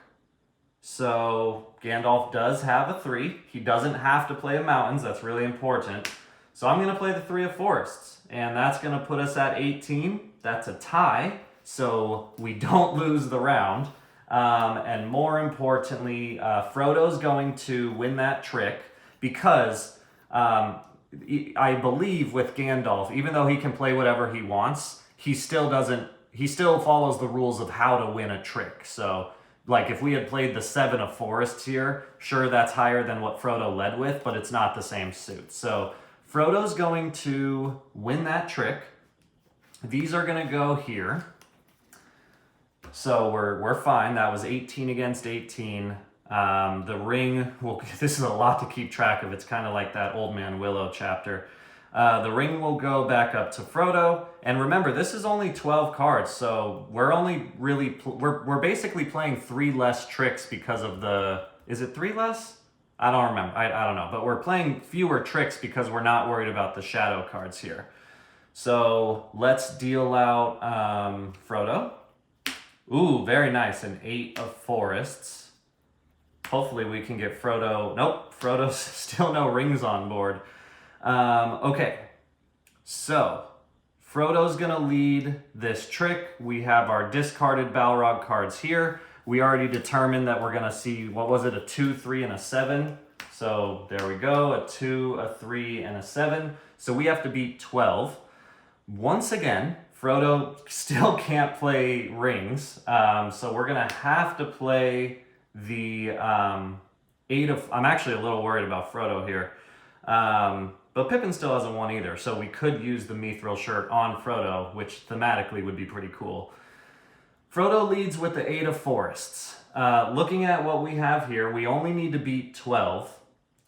So Gandalf does have a 3. He doesn't have to play a mountains. That's really important. So I'm going to play the 3 of forests. And that's going to put us at 18. That's a tie. So we don't lose the round. And more importantly, Frodo's going to win that trick because I believe with Gandalf, even though he can play whatever he wants, he still follows the rules of how to win a trick. So like if we had played the 7 of forests here, sure, that's higher than what Frodo led with, but it's not the same suit. So Frodo's going to win that trick. These are going to go here. So we're fine. That was 18 against 18. The ring, well, this is a lot to keep track of. It's kind of like that Old Man Willow chapter. The ring will go back up to Frodo. And remember, this is only 12 cards, so we're only really, we're basically playing 3 less tricks because of the, is it 3 less? I don't remember. I don't know. But we're playing fewer tricks because we're not worried about the shadow cards here. So let's deal out Frodo. Ooh, very nice. An 8 of forests. Hopefully we can get Frodo. Nope, Frodo's still no rings on board. Okay, so Frodo's gonna lead this trick. We have our discarded Balrog cards here. We already determined that we're gonna see, what was it, a 2, 3, and a 7. So there we go, a 2, a 3, and a 7. So we have to beat 12. Once again, Frodo still can't play rings, so we're gonna have to play the 8 of, I'm actually a little worried about Frodo here. But Pippin still hasn't won either, so we could use the Mithril shirt on Frodo, which thematically would be pretty cool. Frodo leads with the 8 of forests. Looking at what we have here, we only need to beat 12.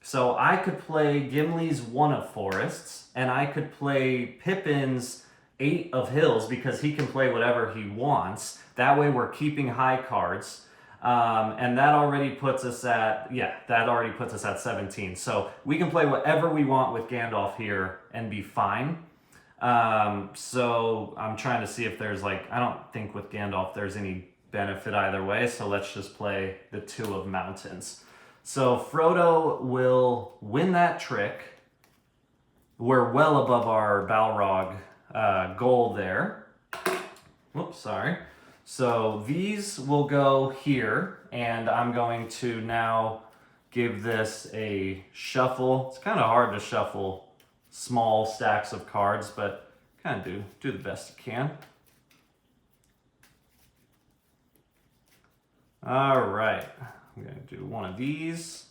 So I could play Gimli's 1 of forests, and I could play Pippin's 8 of hills because he can play whatever he wants. That way we're keeping high cards. And that already puts us at, 17. So we can play whatever we want with Gandalf here and be fine. So I'm trying to see if there's I don't think with Gandalf there's any benefit either way. So let's just play the 2 of mountains. So Frodo will win that trick. We're well above our Balrog goal there. Whoops, sorry. So these will go here, and I'm going to now give this a shuffle. It's kind of hard to shuffle small stacks of cards, but kind of do the best you can. All right, I'm going to do one of these.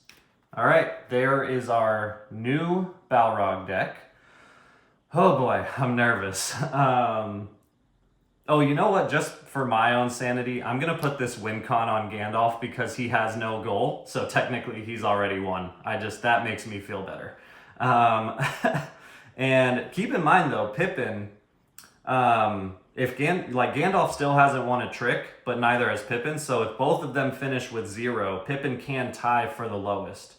All right, there is our new Balrog deck. Oh boy, I'm nervous. Oh, you know what? Just for my own sanity, I'm going to put this win con on Gandalf because he has no goal. So technically he's already won. That makes me feel better. And keep in mind though, Pippin, if Gandalf still hasn't won a trick, but neither has Pippin. So if both of them finish with 0, Pippin can tie for the lowest.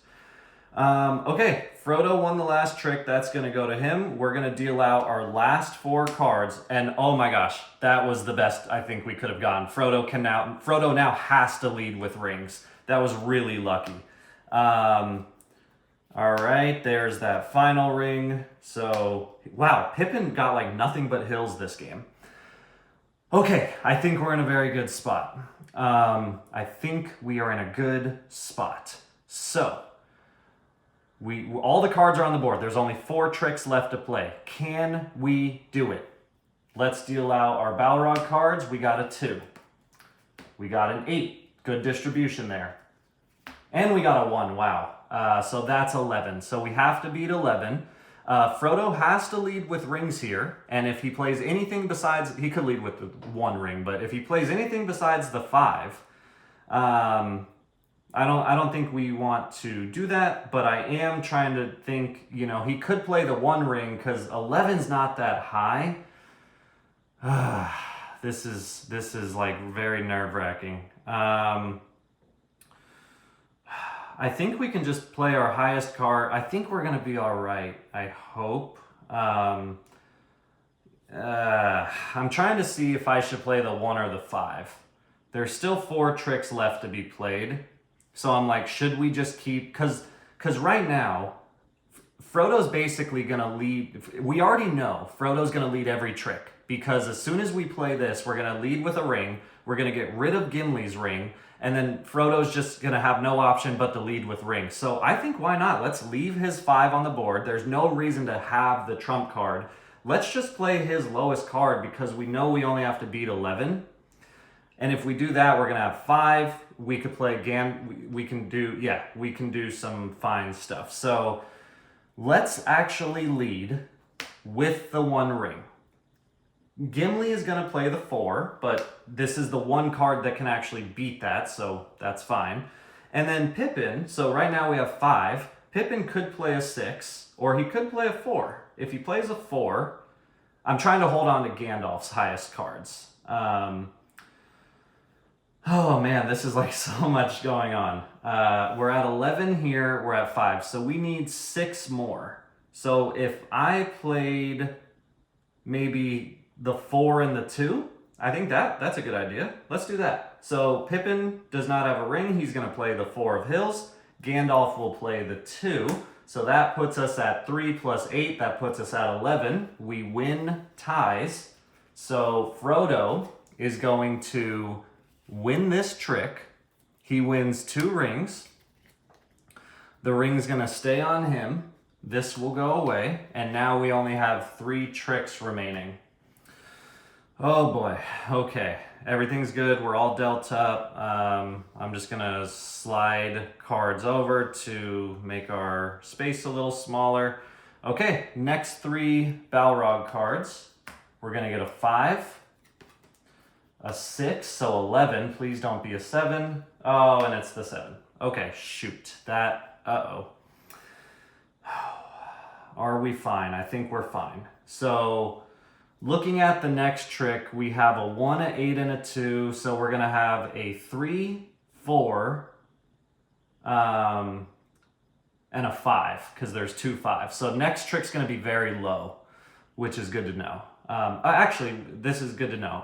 Okay, Frodo won the last trick. That's going to go to him. We're going to deal out our last 4 cards. And oh my gosh, that was the best I think we could have gotten. Frodo now has to lead with rings. That was really lucky. All right, there's that final ring. So, wow, Pippin got nothing but hills this game. Okay, I think we're in a very good spot. I think we are in a good spot. So, all the cards are on the board. There's only 4 tricks left to play. Can we do it? Let's deal out our Balrog cards. We got a 2. We got an 8. Good distribution there. And we got a 1. Wow. So that's 11. So we have to beat 11. Frodo has to lead with rings here, and if he plays anything besides, he could lead with the 1 ring, but if he plays anything besides the 5, I don't think we want to do that, but I am trying to think, you know, he could play the 1 ring because 11's not that high. This is like very nerve-wracking. I think we can just play our highest card. I think we're gonna be all right. I hope. I'm trying to see if I should play the 1 or the 5. There's still 4 tricks left to be played. So I'm like, should we just keep, cause right now, Frodo's basically gonna lead, we already know Frodo's gonna lead every trick, because as soon as we play this, we're gonna lead with a ring, we're gonna get rid of Gimli's ring, and then Frodo's just gonna have no option but to lead with ring. So I think why not? Let's leave his 5 on the board. There's no reason to have the trump card. Let's just play his lowest card because we know we only have to beat 11. And if we do that, we're gonna have 5. We could play we can do some fine stuff. So let's actually lead with the 1 ring. Gimli is gonna play the 4, but this is the 1 card that can actually beat that, so that's fine. And then Pippin, so right now we have 5. Pippin could play a 6, or he could play a 4. If he plays a 4, I'm trying to hold on to Gandalf's highest cards. Oh man, this is like so much going on. We're at 11 here, we're at 5, so we need 6 more. So if I played maybe the 4 and the 2, I think that's a good idea. Let's do that. So Pippin does not have a ring, he's gonna play the 4 of Hills. Gandalf will play the 2. So that puts us at 3 plus 8, that puts us at 11. We win ties. So Frodo is going to win this trick. He wins 2 rings. The ring's gonna stay on him. This will go away. And now we only have 3 tricks remaining. Oh boy, okay. Everything's good, we're all dealt up. I'm just gonna slide cards over to make our space a little smaller. Okay, next 3 Balrog cards. We're gonna get a 5, a 6, so 11. Please don't be a 7. Oh, and it's the 7. Okay, shoot. That, uh-oh. Are we fine? I think we're fine. So, looking at the next trick, we have a 1, a 8, and a 2. So we're gonna have a 3, 4, and a 5, because there's 2 5s. So next trick's gonna be very low, which is good to know. Actually, this is good to know.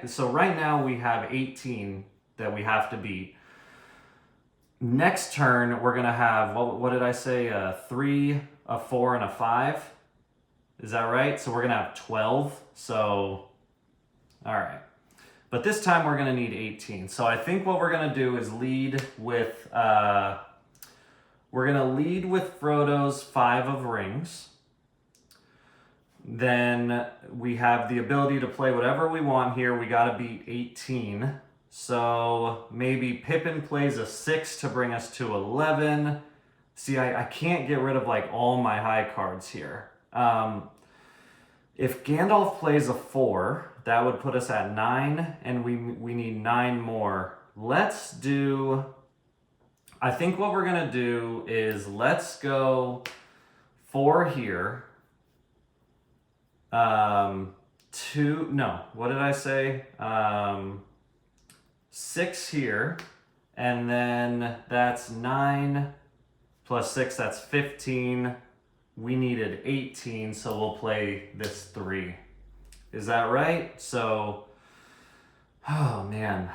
So right now we have 18 that we have to beat. Next turn, we're gonna have, what did I say? A 3, a 4, and a 5. Is that right? So we're gonna have 12. So, all right. But this time we're gonna need 18. So I think what we're gonna do is lead with, we're gonna lead with Frodo's 5 of rings. Then we have the ability to play whatever we want here. We gotta beat 18. So maybe Pippin plays a 6 to bring us to 11. See, I can't get rid of like all my high cards here. If Gandalf plays a 4, that would put us at 9, and we need 9 more. Let's do, I think what we're gonna do is let's go 4 here. 2, no, what did I say? 6 here, and then that's 9 plus 6, that's 15. We needed 18, so we'll play this 3. Is that right? So, oh man,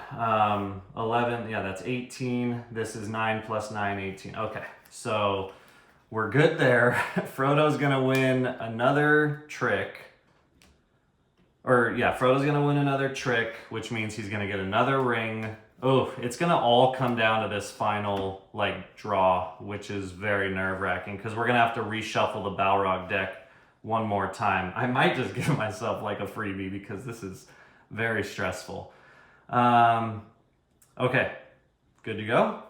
11, yeah, that's 18. This is 9 plus 9, 18. Okay, so we're good there. Frodo's gonna win another trick. Or yeah, Frodo's gonna win another trick, which means he's gonna get another ring. Oh, it's gonna all come down to this final like draw, which is very nerve-wracking because we're gonna have to reshuffle the Balrog deck one more time. I might just give myself like a freebie because this is very stressful. Okay, good to go.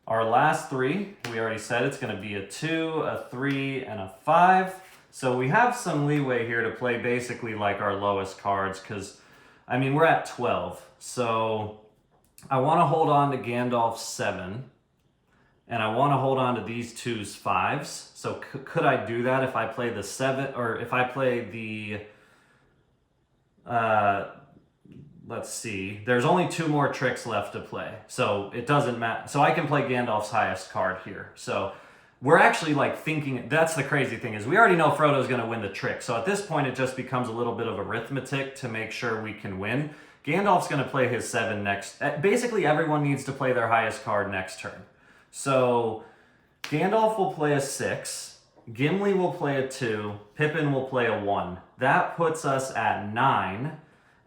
Our last three, we already said it's going to be a 2, a 3, and a 5. So we have some leeway here to play basically like our lowest cards because, I mean, we're at 12. So I want to hold on to Gandalf's 7. And I want to hold on to these two's 5s. So could I do that if I play the 7, or if I play the... let's see. There's only 2 more tricks left to play. So it doesn't matter. So I can play Gandalf's highest card here. So we're actually like thinking, that's the crazy thing is we already know Frodo's going to win the trick. So at this point, it just becomes a little bit of arithmetic to make sure we can win. Gandalf's going to play his 7 next. Basically, everyone needs to play their highest card next turn. So Gandalf will play a 6. Gimli will play a 2. Pippin will play a 1. That puts us at 9.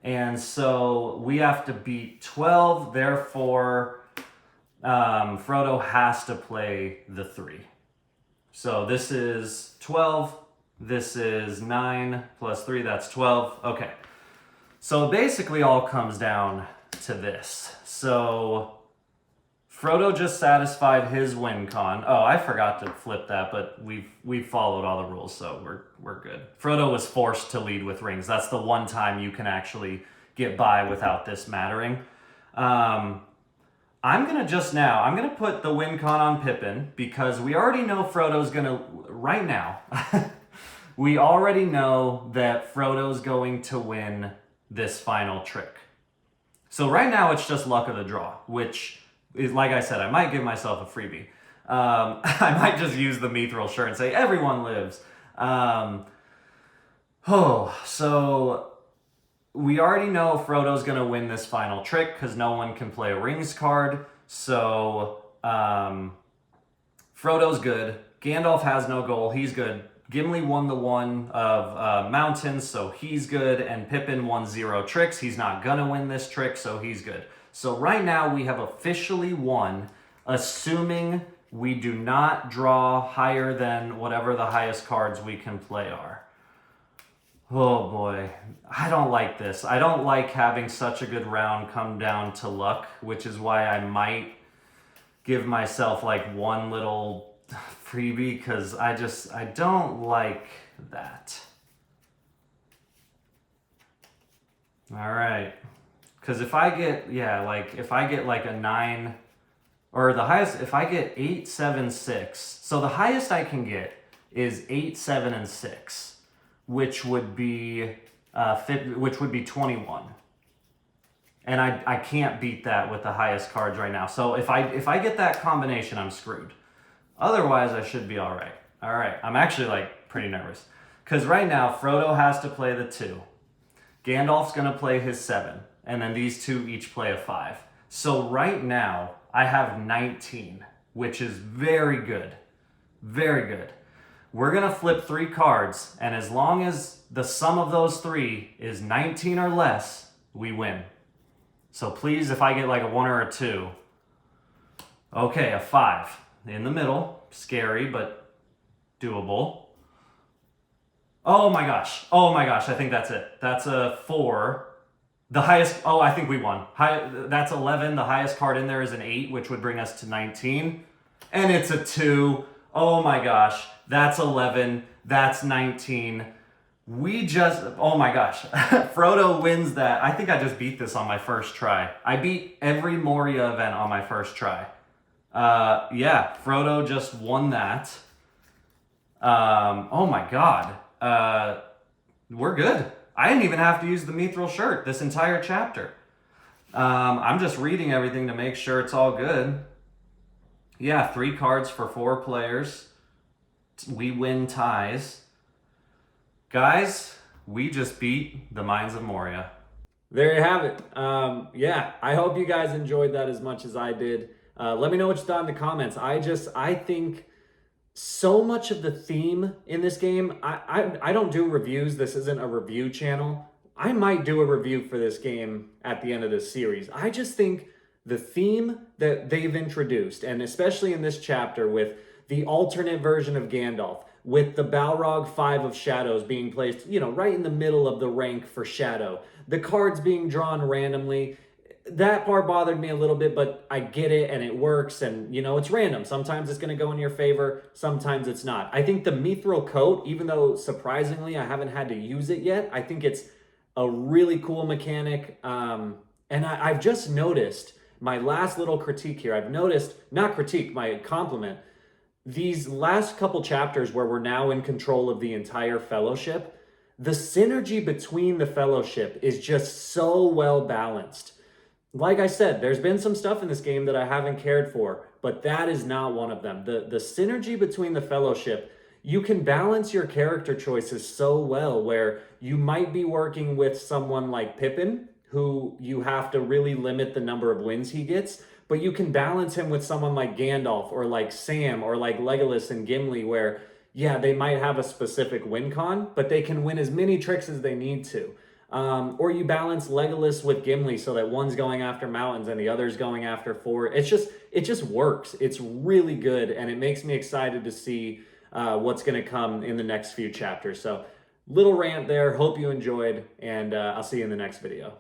And so we have to beat 12, therefore Frodo has to play the 3. So this is 12, this is 9 plus 3, that's 12. Okay, so basically all comes down to this. So Frodo just satisfied his win con. Oh, I forgot to flip that, but we've followed all the rules, so we're good. Frodo was forced to lead with rings. That's the one time you can actually get by without this mattering. I'm gonna put the win con on Pippin because we already know Frodo's gonna, right now, we already know that Frodo's going to win this final trick. So right now it's just luck of the draw, which is, like I said, I might give myself a freebie. I might just use the mithril shirt and say, everyone lives. So we already know Frodo's going to win this final trick because no one can play a rings card. So Frodo's good. Gandalf has no goal. He's good. Gimli won the one of mountains, so he's good. And Pippin won 0 tricks. He's not going to win this trick, so he's good. So right now we have officially won, assuming we do not draw higher than whatever the highest cards we can play are. Oh boy, I don't like this. I don't like having such a good round come down to luck, which is why I might give myself like one little freebie because I don't like that. All right. Because if I get, if I get like a 9, or the highest, if I get 8, 7, 6, so the highest I can get is 8, 7, and 6, which would be 21. And I can't beat that with the highest cards right now. So if I get that combination, I'm screwed. Otherwise, I should be all right. All right, I'm actually like pretty nervous. Because right now, Frodo has to play the 2. Gandalf's going to play his 7. And then these 2 each play a 5. So right now, I have 19, which is very good. Very good. We're going to flip 3 cards, and as long as the sum of those 3 is 19 or less, we win. So please, if I get like a 1 or a 2, okay, a 5 in the middle. Scary, but doable. Oh my gosh, I think that's it. That's a 4. The highest, I think we won. That's 11. The highest card in there is an 8, which would bring us to 19. And it's a 2. Oh my gosh. That's 11. That's 19. Oh my gosh. Frodo wins that. I think I just beat this on my first try. I beat every Moria event on my first try. Yeah, Frodo just won that. Oh my god. We're good. I didn't even have to use the mithril shirt this entire chapter. I'm just reading everything to make sure it's all good. Yeah, 3 cards for 4 players. We win ties. Guys, we just beat the Mines of Moria. There you have it. Yeah, I hope you guys enjoyed that as much as I did. Let me know what you thought in the comments. I think so much of the theme in this game, I don't do reviews. This isn't a review channel. I might do a review for this game at the end of this series. I just think the theme that they've introduced, and especially in this chapter with the alternate version of Gandalf, with the Balrog 5 of Shadows being placed, right in the middle of the rank for Shadow, the cards being drawn randomly, that part bothered me a little bit, but I get it and it works. And, you know, it's random. Sometimes it's going to go in your favor, sometimes it's not. I think the mithril coat, even though surprisingly I haven't had to use it yet, I think it's a really cool mechanic. And I've just noticed my last little critique here. I've noticed, not critique, my compliment. These last couple chapters where we're now in control of the entire fellowship, the synergy between the fellowship is just so well balanced. Like I said, there's been some stuff in this game that I haven't cared for, but that is not one of them. The synergy between the fellowship, you can balance your character choices so well where you might be working with someone like Pippin, who you have to really limit the number of wins he gets, but you can balance him with someone like Gandalf or like Sam or like Legolas and Gimli where, yeah, they might have a specific win con, but they can win as many tricks as they need to. Or you balance Legolas with Gimli so that one's going after mountains and the other's going after fort. It just works. It's really good, and it makes me excited to see what's going to come in the next few chapters. So, little rant there. Hope you enjoyed, and I'll see you in the next video.